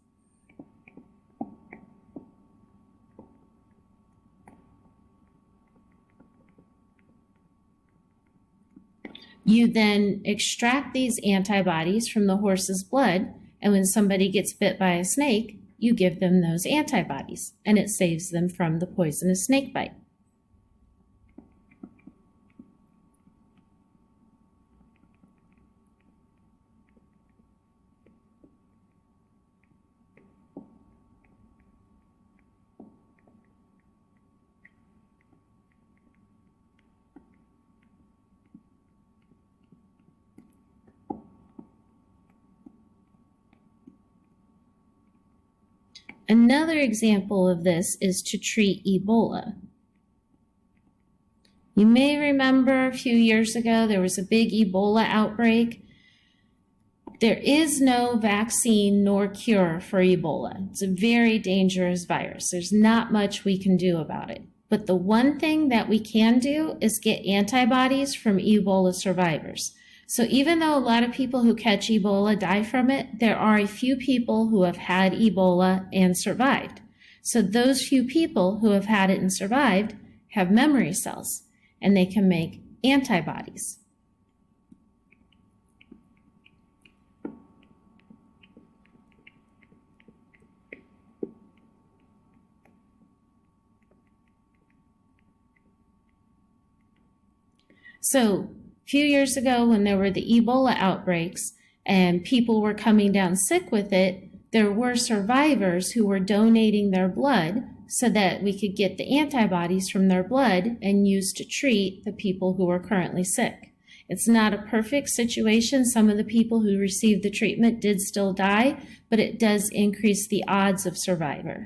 You then extract these antibodies from the horse's blood, and when somebody gets bit by a snake, you give them those antibodies, and it saves them from the poisonous snake bite. Another example of this is to treat Ebola. You may remember a few years ago there was a big Ebola outbreak. There is no vaccine nor cure for Ebola. It's a very dangerous virus. There's not much we can do about it. But the one thing that we can do is get antibodies from Ebola survivors. So even though a lot of people who catch Ebola die from it, there are a few people who have had Ebola and survived. So those few people who have had it and survived have memory cells, and they can make antibodies. So a few years ago when there were the Ebola outbreaks and people were coming down sick with it, there were survivors who were donating their blood so that we could get the antibodies from their blood and use to treat the people who were currently sick. It's not a perfect situation. Some of the people who received the treatment did still die, but it does increase the odds of survival.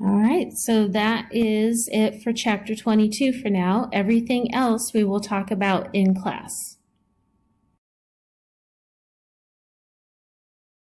All right, so that is it for chapter 22 for now. Everything else we will talk about in class.